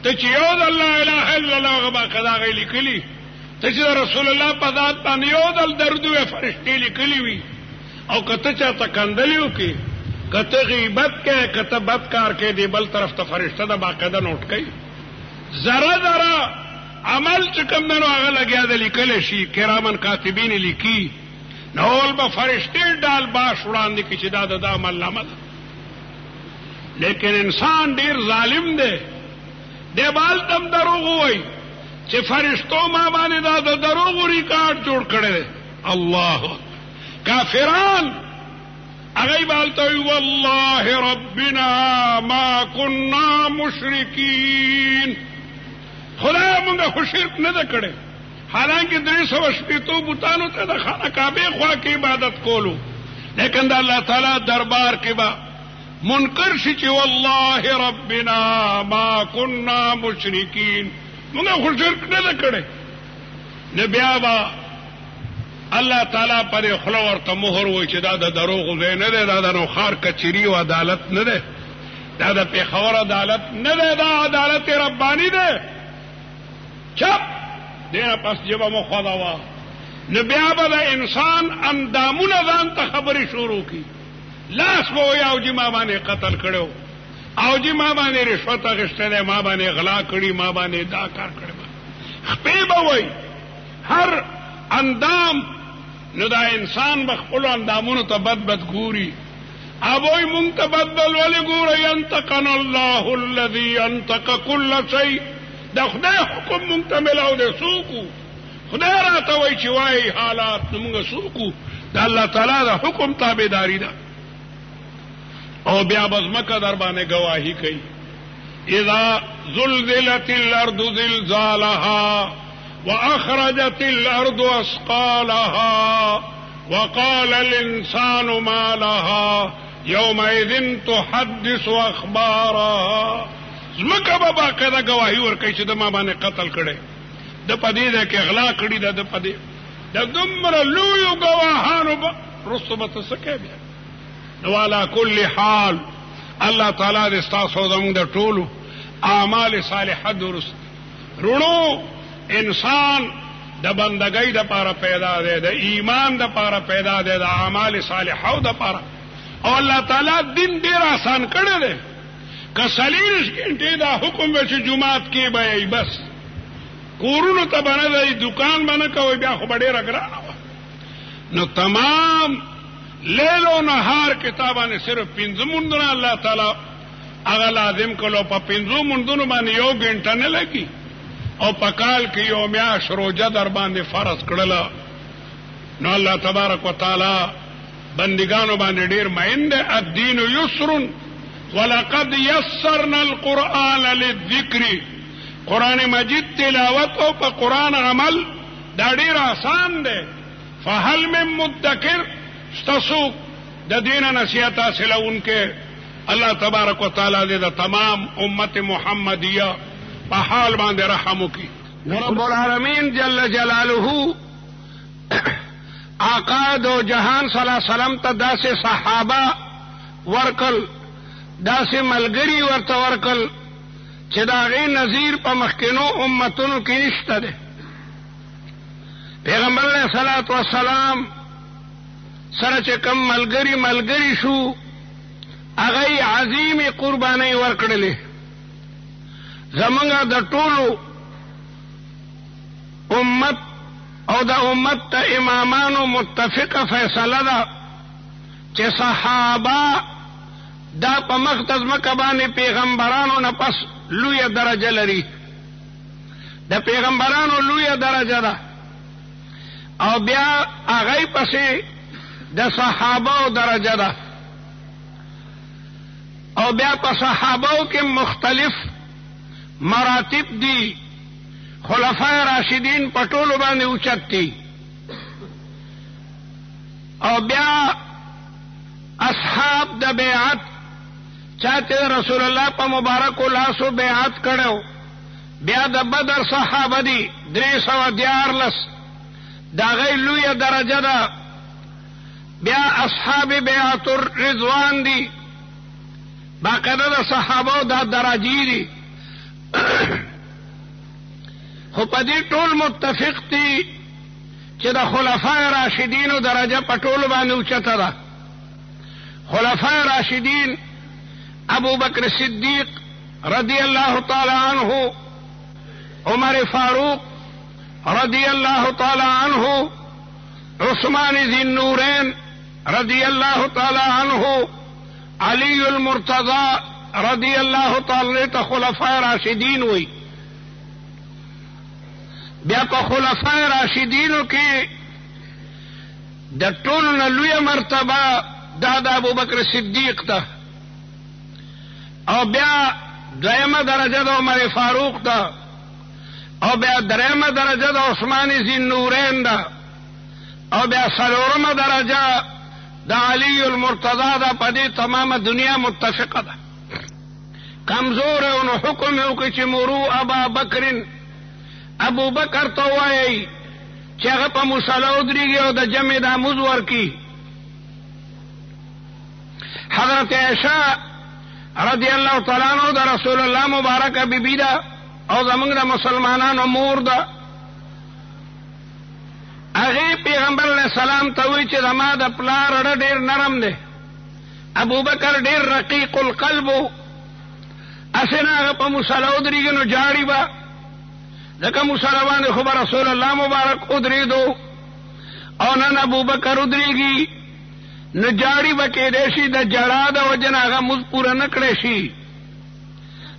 ته چې یو د لا اله الا الله هغه باقاعده هغه لیکلي، ته چې د رسول الله په ذات باندې یو ځل درد وې فرشتې لیکلي وي. او که ته چاته کندلي وکړي، که ته غیبت کوې، که ته بد کار کوې، دی بل طرف ته فرشته ده باقاعده نوټ کوي. ذره عمل چې کوم دی نو هغه لګیا ده لیکلی شي، کرامن کاتبین لیکي. نو اول به فرشتې ډال باش وړاندې کړي چې دا د عمل نامه ده. لیکن انسان ډیر ظالم دی، دی به هلته هم دروغ ووایي چې فرشتو ما باندې دا د دروغو ریکارډ جوړ کړی دی. الله کافران هغوی به هلته وایي والله ربنا ما كنا مشرکین، خدای مونږ خو شرک نه ده کړی. حالانکه 380 بوتانو ته د خانه کعبې خوا کې عبادت کولو، لیکن د الله تعالی دربار کې به منکر شي چې والله ربنا ما كنا مشرکین، مونږ خو شرک نه ده کړی. نو بیا به الله تعالی پر خوله ورته مهر وایي چې دا د دروغو ځای نه دی، دا د نوښار کچېري او عدالت نه دی، دا د پېښور عدالت نه دی، دا عدالت رباني دی. چپ دینه پس جبه مو خودوه. نو بیا به د انسان اندامونه ځان ته خبرې شروع کړي. لاس به وایي اوجي ما باندې قتل کړی، اوجي ما باندې رشوت اخیستی دی، ما باندې غلا کړي، ما باندې دا کار کړی. خپې به وایي هر اندام. نو دا انسان به خپلو اندامونو ته بد بد ګوري ابوی مونږ ته بدل ولې ګوره ینطقنا الله الذي ينطق كل شيء د خدای حکم مونږ ته ملاو دی سوکو خدای راته وایي چې وایي حالات مونږ سوکو د الله تعالی د حکم تابعداري ده او بیا بزمکه در باندې گواهی کوي اذا زلزلت الارض زلزالها واخرجت الارض اثقالها وقال الانسان ما لها يومئذ تحدث اخبارها زمکه به باقاعده گواهی ورکوي چې د ما باندې قتل کړي د پدې ده کې اغلا کړي ده د پدې د دومره لویو گواهانو رسو به څه کوي بیا نو علا کل حال الله تعالی دې ستاسو زموږ د ټولو اعمال صالحه درست رونو انسان د بندګۍ د پاره پیدا دی د ایمان د پاره پیدا دی د اعمال صالحه د پاره او الله تعالی دین ډیر آسان کړی دی که 40 غنټې دا حکم به چې جمعات کې به بس کورونو ته باندې دی دکان باندې کوي بیا خو ډیر ګرانه نو تمام لیل و نهار کتابانه صرف 5 مونږه الله تعالی هغه لازم کولو په 5 مونږونو باندې 1 غنټه نه لګي او پکال کې یو میاش روزه در باندې فرض کړل نو الله تبارک وتعالى بندگانو باندې ډیر مین ده الدين يسر ولقد يسرنا القرآن للذكر قرآن مجید تلاوت او په قرآن عمل دا ډیر آسان ده فهل من مدکر استسو د دین نصیحت حاصلونکه الله تبارک وتعالى دې تمام امت محمدیه په حال باندې رحم وکي رب العالمین جل جلاله آقا دو جهان صلی الله علیه وسلم ته داسې صحابه ورکل داسې ملګری ورته ورکل چې دا غي نظیر په مخکینو امتونو کې نشته ده پیغمبر علیه الصلاۃ والسلام سره چې کوم ملګری شو هغه عظیم قرباني ورکړلې زمونږ د ټولو امت او د امت ته امامانو متفقه فیصله ده چې صحابه دا په مقدس مکه باندې پیغمبرانو نه پس لویه درجه لري د پیغمبرانو لویه درجه ده او بیا هغه پسې د صحابه درجه ده او بیا په صحابه کې مختلف مراتب دي خلفای راشدین په ټولو باندې اوچت دي او بیا اصحاب د بیعت چاته رسول الله په مبارک لاسو بیعت کړو بیا د بدر صحابه دي 314 دا غي لویه درجه ده بیا اصحاب بیعت الرضوان دي باقاعده د صحابه دا درجی دي خو په دې ټول متفق دي چې د خلفای راشدینو درجه په ټول باندې اوچته ده خلفای راشدین ابو بکر صدیق رضی الله تعالی عنه عمر فاروق رضی الله تعالی عنه عثمان ذی النورین رضی الله تعالی عنه علی المرتضی رضی الله تعالی ته خلفای راشدین وی بیا په خلفای راشدینو کې د ټولو نه لویه مرتبه دا د ابو بکر صدیق ته او بیا دویمه درجه د عمر فاروق ده او بیا دریمه درجه د عثمان ذی النورین ده او بیا څلورمه درجه د علی المرتضی ده په دې تمامه دنیا متفقه ده کمزور او نو حکم وکړي چې مرو ابا بکر ابو بکر ته وایي چې هغه په مصلی ودرېږي او د جمع د مز ورکړي حضرت عائشہ رضی الله تعالی عنها د رسول الله مبارکه بیبی ده او زمونږ د مسلمانانو مور ده هغه پیغمبر علیه السلام ته وایي چې زما د پلار اړه ډېر نرم دی ابو بکر ډېر رقیق القلب اسنه هغه په مصلی ودرېږي نو جاړي به ځکه مصلی باندې خو رسول الله مبارک ودرېدو او نن ابو بکر ودرېږي نو جاړي به کېدی شي د جړا د وجه نه هغه مونځ پوره نه کړی شي.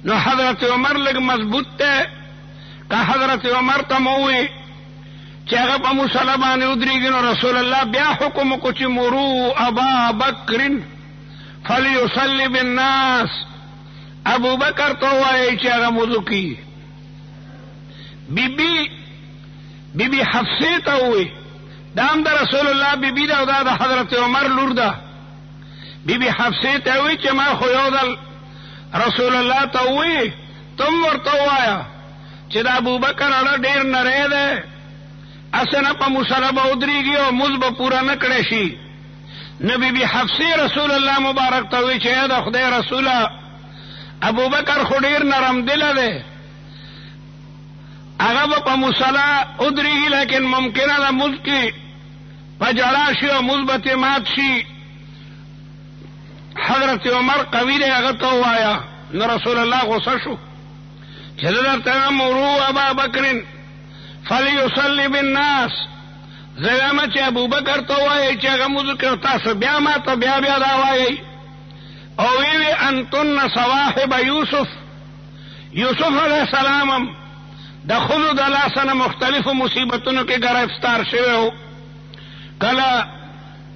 نو حضرت عمر لږ مضبوط دی که حضرت عمر ته مو ووایي چې هغه په مصلی باندې ودرېږي نو رسول الله بیا حکم وکړو چې مرو ابا بکر فلیصلي بالناس، ابو بکر ته ووایئ چې هغه مونځ وکړي. بیبي حفصې ته ووایي، دا هم د رسول الله بیبي ده او دا د حضرت عمر لور ده. بیبي حفصې ته ووایي چې ما خو یو ځل رسول الله ته ووایي تم ورته ووایه چې د ابوبکر اړه ډېر نری دی، اسه نه په مصلی به ودرېږي او مونځ به پوره نه کړی شي. نو بیبي حفصې رسول الله مبارک ته ووایي چې ای د خدای رسوله ابوبکر خو ډېر نرم دله دی، هغه به په مصلی ودرېږي لیکن ممکنه ده مونځ کې په جړا شي او مونځ به ترې مات شي. حضرت عمر قوي دی، هغه ته ووایه. نو رسول الله غصه شو چې زه درته وایم مرو ابا بکر فلیصلي بالناس، زه وایم چې ابوبکر ته ووایئ چې هغه مونځ وکړي، تاسو بیا ما ته بیا دا وایئ. او ویوی انتن صواحب یوسف علیه السلام هم د ښځو د لاسه نه مختلفو مصیبتونو کې ګرفتار شوی و. کله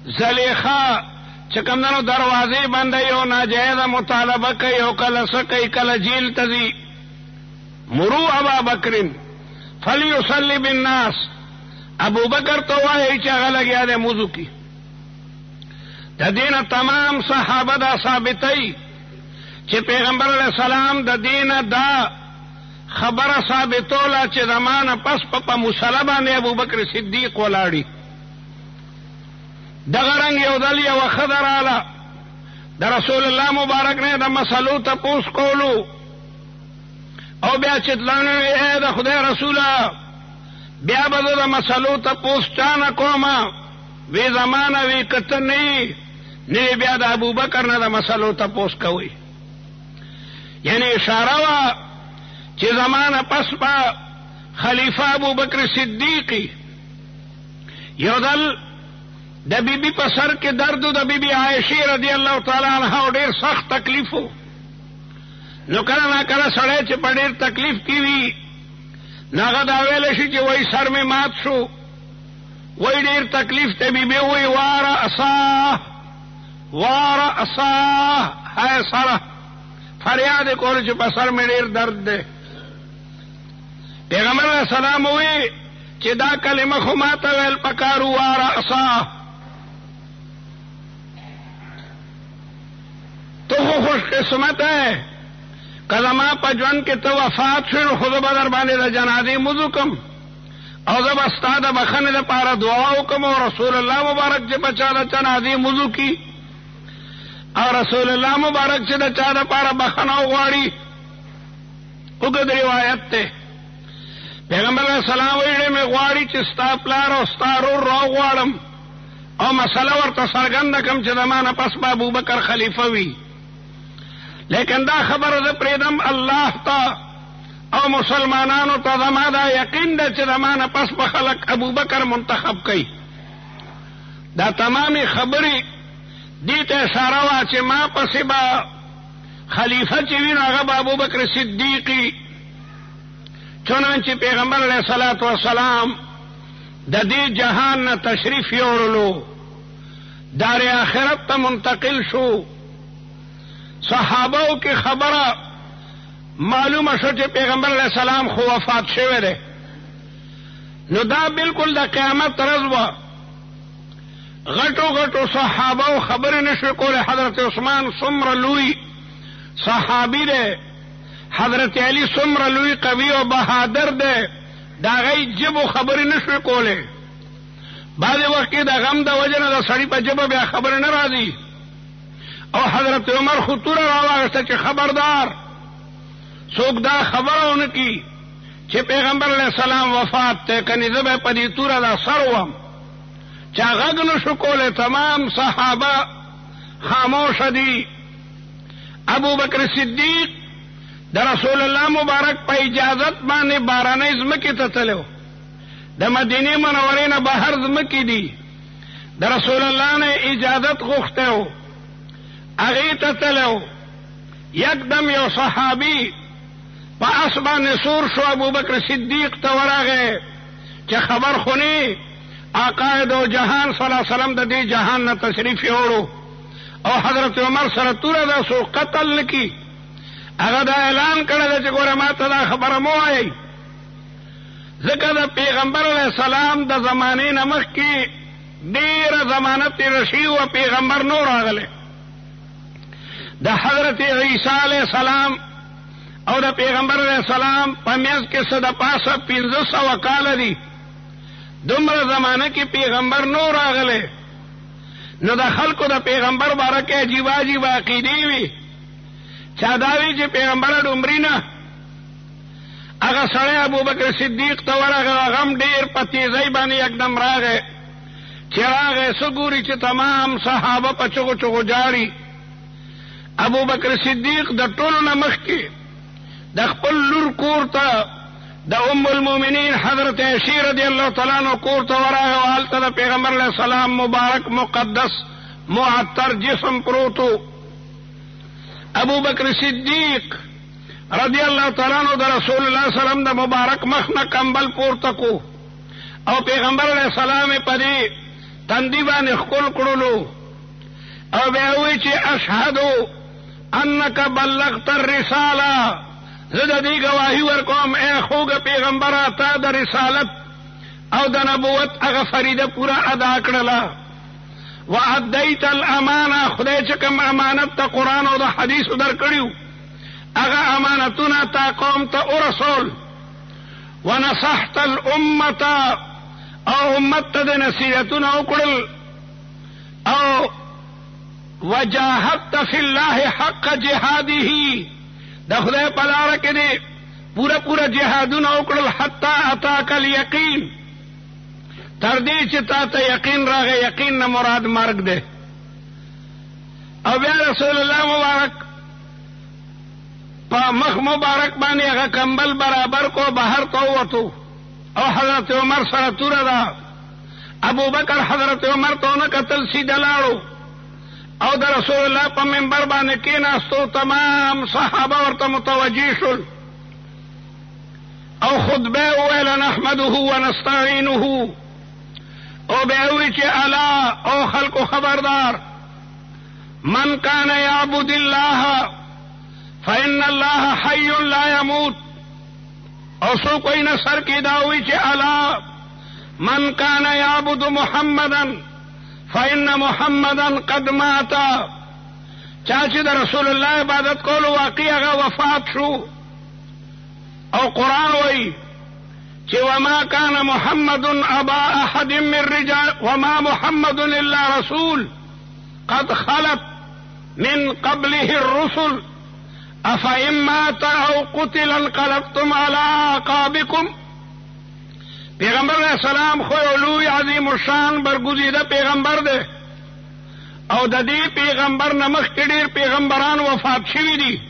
زلیخا چې کومدنو دروازې بندوي او ناجایزه مطالبه کوي او کله څه کوي، کله جیل ته ځي. مرو ابا بکر فلیصلي بالناس، ابو بکر ته وایئ چې هغه لګیا دی مونځ وکړي. د دې نه تمام صحابه دا ثابتوي چې پیغمبر علیه السلام د دې نه دا خبره ثابتوله چې زما نه پس په مصلی باندې ابوبکر صدیق ولاړي. دغه رنګ یو ځل یوه ښځه راله، د رسول الله مبارک نه د مسلو تپوس کولو او بیا چې تلانه ای د خدای رسوله بیا به زه د مسلو تپوس چا نه کومه، وی زمانه وی که ته نه یې بیا د ابوبکر نه د مسلو تپوس کوئ. یعنی اشاره وه چې زمانه پس به خلیفه ابوبکر صدیقی. یو ځل د بیبي په سر کې درد و، د بیبي عایشې رضی الله تعالی عنها ډېر سخت تکلیف و. نو کله نا کله سړی چې په ډېر تکلیف کې وي نو هغه دا ویلی شي چې وایي سر مې مات شو، وایي ډېر تکلیف ته بیبي وایي واره اساه هی سره فریاد یې کولو چې په سر مې ډېر درد دی. پیغمبر علیه السلام وایي چې دا کلمه خو ما ته ویل پکار واره اساه، تو خو خوش قسمت ہے که زما په ژوند کې ته وفات شوې نو خو زه به در باندې د جنازې مونځ وکړم او زه به ستا د بخښنې دپاره دعا وکړم او رسول الله مبارک چې په چا د جنازې مونځ وکړي او رسول الله مبارک چې د چا دپاره بخښنه وغواړي. اوږد روایت دی. پیغمبر علیه السلام وایي ډېر مې غواړي چې ستا پلار او ستا ورور راوغواړم او مسله ورته څرګنده کړم چې زما نه پس به ابوبکر خلیفه وي، لیکن دا خبره زه پرېږدم الله ته او مسلمانانو ته. زما دا یقین ده چې زما نه پس به خلک ابوبکر منتخب کوي. دا تمامې خبرې دې ته اشاره وه چې ما پسې به خلیفه چې وي نو هغه به ابوبکر صدیقي. چنانچې پیغمبر علیه الصلاة والسلام د دې جهان نه تشریف یوړلو، دار آخرت ته منتقل شو. صحابو کې خبره معلومه شو چې پیغمبر علیه السلام خو وفات شوی دی. نو دا بالکل د قیامت ورځ وه. غټو صحابو خبرې نشوې کولی. حضرت عثمان څومره لوی صحابي دی، حضرت علی څومره لوی قوي او بهادر دی، د هغې ژبو خبرې نشوې کولی. بعضې وخت کې د غم د وجې نه د سړي په ژبه بیا خبرې نه راځي. او حضرت عمر خو توره راواغسته چې خبردار څوک دا خبره ونه کي چې پیغمبر علیه السلام وفات دی، کنې زه به په دې توره دا سر وم. چا غږ نشو کولی. تمام صحابه خاموشه دي. ابوبکر صدیق د رسول الله مبارک په اجازت باندې بارانۍ ځمکې ته تللی و. د مدینې منورې نه بهر ځمکې دي. د رسول الله نه اجازت غوښته و، هغې ته تللی و. یکدم یو صحابي په اس باندې سور شو، ابوبکر صدیق ته ورغی چې خبر خو نه آقا دو جهان صلی الله علیه وسلم د دې جهان نه تشریف یوړو او حضرت عمر سره توره ده سو قتل نکي. هغه دا اعلان کړی ده چې ګوره ما ته دا خبره مه وایئ، ځکه د پیغمبر علیه السلام د زمانې نه مخکې ډېره زمانه تېره شوي وه، پیغمبر نو راغلی. د حضرت عیسی علیه السلام او د پیغمبر علیه السلام په منځ کې څه د پاسه 1500 کاله دي. دومره زمانه کې پیغمبر نو راغلی، نو د خلکو د پیغمبر باره کې عجیبه عجیبه عقیدې وي. چا دا وي چې پیغمبره ډومري نه. هغه سړی ابوبکر صدیق ته ورغی، هغه هم ډېر په تیزۍ باندې یکدم راغی. چې راغی څه ګوري چې تمام صحابه په چغو چغو جاړي. ابوبکر صدیق د ټولو نه مخکې د خپل لور کور ته د ام المؤمنین حضرت عائشہ رضی الله تعالی عنها کور ته ورغی او هلته د پیغمبر علیه السلام مبارک مقدس معطر جسم پروتو. ابوبکر صدیق رضی الله تعالی عنہ د رسول الله صلی الله علیه وسلم د مبارک مخ نه کمبل پورته کو او پیغمبر علیه السلام یې په دې تندي باندې ښکل کړلو او بیا وایي چې اشهد انک بلغت الرساله، زه د دې ګواهي ورکوم ای خوږه پیغمبره تا د رسالت او د نبوت هغه فریده پوره ادا کړله. وادیت الامانه، خدای چې کوم امانت ته قرآن او د حدیثو درکړي هغه امانتونه تا قوم ته ورسول. ونصحت الامه، او امت ته د نصیحتونه وکړل. او وجاهدت فی الله حق جهاده، د خدای په لاره کې دې پوره پوره جهادونه وکړل. حتی اتاک الیقین، تر دې چې تا ته یقین راغی. یقین نه مراد مرګ دی. او بیا رسول الله مبارک په مخ مبارک باندې هغه کمبل برابر کو، بهر ته ووتو او حضرت عمر سره توره ده. ابوبکر حضرت عمر ته ونه کتل، سیده لاړو او د رسول الله په منبر باندې کېناستو. تمام صحابه ورته متوجه شول او خطبه وویله نحمده ونستعینه. او بیا وایي چې الا او خلکو خبردار، من کان یعبد الله فإن الله حی لا يموت. او سو کوئی نه سر کې دا وایي چې الا من کان یعبد محمدا فإن محمدا قد مات. چا چې د رسول الله عبادت کولو واقع هغه وفات شو. او قرآن وایي چې وما كان محمد ابا احد من رجال وما محمد الا رسول قد خلت من قبله الرسل افإن مات او قتل انقلبتم على اعقابكم. پیغمبر علیہ السلام خو لوی عظیم الشان برگزیده پیغمبر دی او د دې پیغمبر نه مخکې ډېر پیغمبران وفات شوي دي.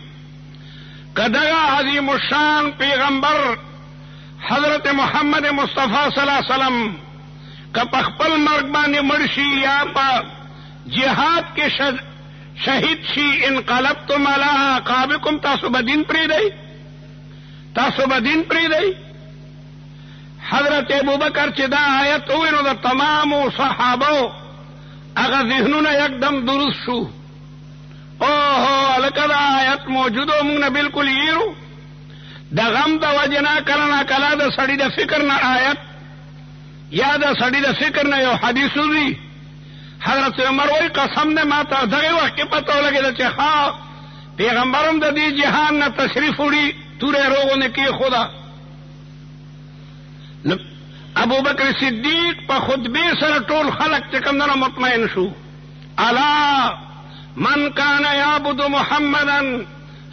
که دغه عظیم الشان پیغمبر حضرت محمد مصطفی صلی الله علیه وسلم که په خپل مرګ باندې مړ شي یا په جهاد کې شهید شي، انقلبتم علی اعقابکم، تاسو به دین پرېږدئ، تاسو به دین پرېږدئ. حضرت ابوبکر چې دا آیت وویل نو د تمامو صحابو هغه ذهنونه یکدم درست شو. اوهو هلکه دا آیت موجود و موږ نه بلکل یېرو. د غم د وجې نه کله نا کله د سړي د فکر نه آیت یا د سړي د فکر نه یو حدیث وځي. حضرت عمر وایي قسم دی ما ته دغه وخت کې پته ولګېده چې ښه پیغمبر هم د دې جهان نه تشریف وړي، تورې روغونه کېښوده. ابوبکر صدیق په خطبې سره ټول خلق چې کوم دنه مطمئن شو. الا من کان یعبد محمدا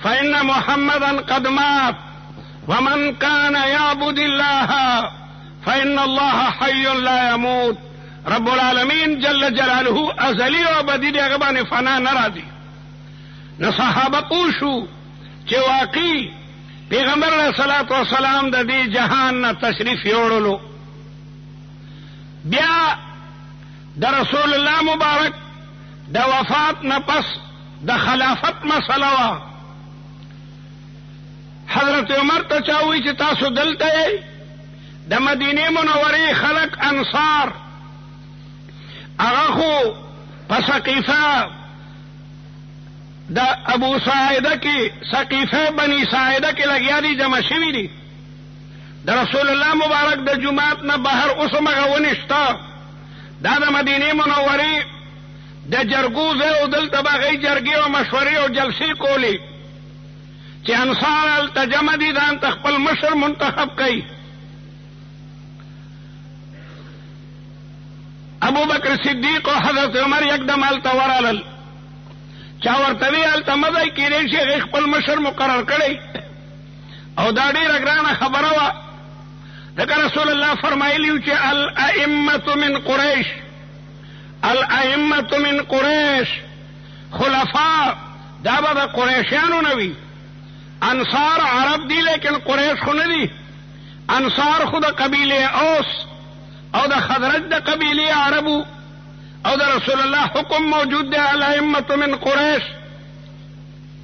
فإن محمدا قد مات ومن کان یعبد الله فإن الله حی لا يموت. رب العالمین جل جلاله ازلی او ابدی دی هغه باندې فنا نه راځي. نو صحابه پوه شو چې واقعي پیغمبر علیه الصلاۃ والسلام د دې جهان نه تشریف یوړلو. بیا د رسول الله مبارک د وفات نه پس د خلافت مسله وه. حضرت عمر ته چا وایي چې تاسو دلته یئ؟ د مدینې منورې خلک انصار هغه خو په سقیفه د ابو ساعده کې سقیفه بني ساعده کې لګیا دي، جمع شوي دي. د رسول الله مبارک د جومات نه بهر اوس هم هغه ونې شته. دا د مدینې منورې د جرګو ځای او دلته به هغوی جرګې او مشورې او جلسې کولې چې انصار هلته جمع دي، ځان ته خپل مشر منتخب کوي. ابو بکر صدیق او حضرت عمر یکدم هلته ورغلل. چا ورته وی هلته مه ځئ، کېدای شي هغې خپل مشر مقرر کړی او دا ډېره ګرانه خبره وه. ځکه رسول الله فرمایلي و چې الائمة من قریش، الائمة من قریش، خلفاء دا به د قریشیانو نه وي. انصار عرب دي لیکن قریش خو نه دي. انصار خو د قبیلې اوس او د خزرج د قبیلې عربو او د رسول الله حکم موجود دی. الائمة من قریش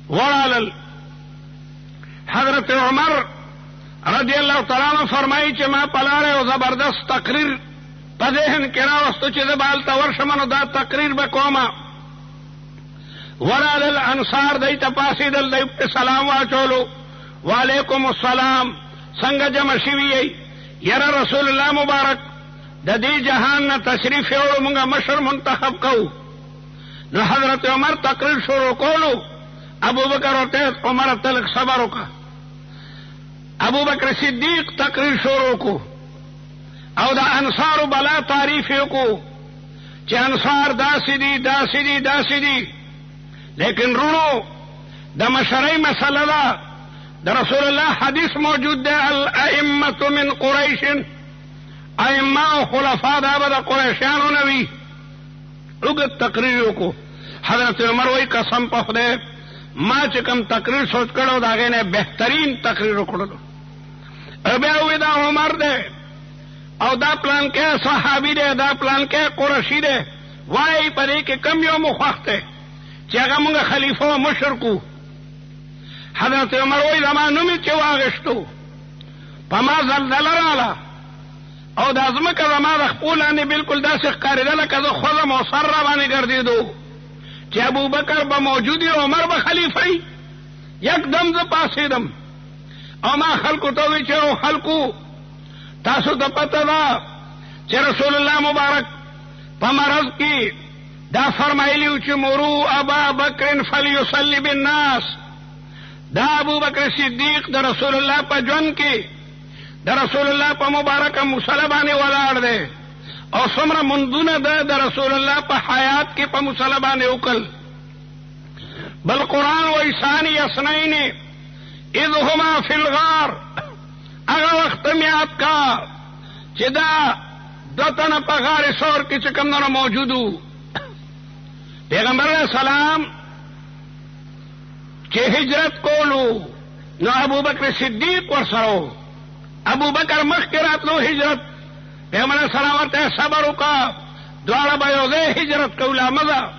ورالل. حضرت عمر رضی الله تعالی عنہ فرمایي چې ما په لاره یو زبردست تقریر په ذهن کې راوستو چې زه به هلته ورشم نو دا تقریر به کومه. ورالل انصار دی ته پاڅېدل، دی په سلام واچولو، وعلیکم السلام، څنګه جمع شوي یئ؟ یره رسول الله مبارک د دې جهان نه تشریف یوړو، مونږه مشر منتخب کوو. نو حضرت عمر تقریر شروع کولو. ابو بکر ورته عمر ته لږ صبر وکړه. ابو بکر صدیق تقریر شروع کو او د انصارو بلا تعریف یې وکړو چې انصار داسې دي داسې دي داسې دي. لیکن رونو د مشرۍ مسله ده. د رسول الله حدیث موجود دی الائمة من قریش، ائمه او خلفا دا به د قریشیانو نه وي. اوږد تقریر وکړو. حضرت عمر وایي قسم په خدای ما چې کوم تقریر سوچ کړو د هغې نه بهترین تقریر وکړلو. بیا وایي دا عمر دی او دا پلانکی صحابي دی، دا پلانکی قرشي دی، وایي په دې کې کم یو مو خوښ دی چې هغه مونږ خلیفه او مشر کو. حضرت عمر وایي زما نوم یې چې واغېشتو، په ما زلزله راغله او دا ځمکه زما د خپو لاندې بلکل داسې ښکارېده لکه زه خوځم او سر را باندې ګرځېدو چې ابو بکر به موجود وي، عمر به خلیفه وي. یکدم زه پاڅېدم او ما خلکو ته وایي چې او خلکو تاسو ته پته ده چې رسول الله مبارک په مرض کې دا فرمایلی و چې مرو ابا بکر فلیصلی بالناس. دا ابو بکر صدیق د رسول الله په ژوند کې د رسول الله په مبارکه مصلی باندې ولاړ دی او څومره منځونه ده د رسول الله په حیات کې په مصلی باندې وکړل. بل قرآن وایي ثانی اثنین اذ هما فی الغار. هغه وخت م یاد کا چې دا دوه تنه په غار ثور کې چې کوم نه موجود وو. پیغمبر علیه السلام چې هجرت کولو نو ابو بکر صدیق ورسره و. ابو بکر مخکې راتلو هجرت، پیغمبر علیه السلام ورته صبر وکړه، دواړه به یو ځای هجرت کوو لامده.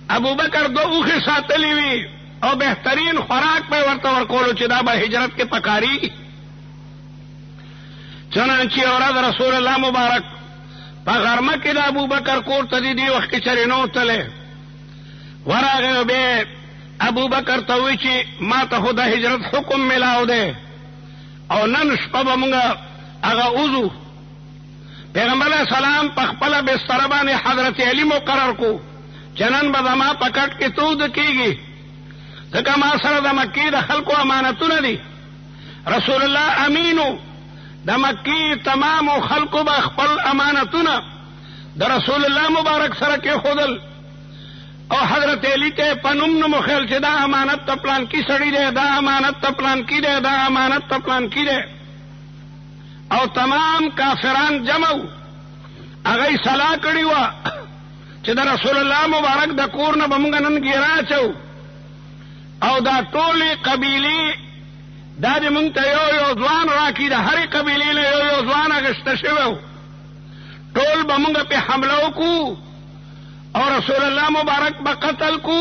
ابو بکر دو اوښې ساتلې وي او بهترین خوراک به ورته ورکولو چې دا به هجرت کې پکاري. چنانچې ورځ رسول الله مبارک په غرمه کې د ابو بکر کور ته دې وخت کې چرې نه وتلی. ورغی او بیا ابو بکر ته وایي چې ما ته خو د هجرت حکم میلاو دی او نن شپه به مونږ هغه وځو. پیغمبر علیه السلام په خپله بستره باندې حضرت علی مقرر کو چې نن به زما په کټ کې تود کېږي، ځکه ما سره د مکې د خلکو امانتونه دي. رسول الله امینو، د مکې تمامو خلکو به خپل امانتونه د رسول الله مبارک سره کېښودل او حضرت علی ته په نوم نه مخیل چې دا امانت ته پلانکي سړي دی، دا امانت ته پلانکي دی، دا امانت ته پلانکي دی. او تمام کافران جمع وو. هغوی صلاح کړې وه چې د رسول الله مبارک د کور نه به مونږ نن ګیره اچو او دا ټولې قبیلې دا دې مونږ ته یو یو ځوان راکړي. د هرې قبیلې نه یو یو ځوان اخیسته شوی و. टोल बमुंग पे हमलों को और रसूलुल्लाह मुबारक ब कत्ल को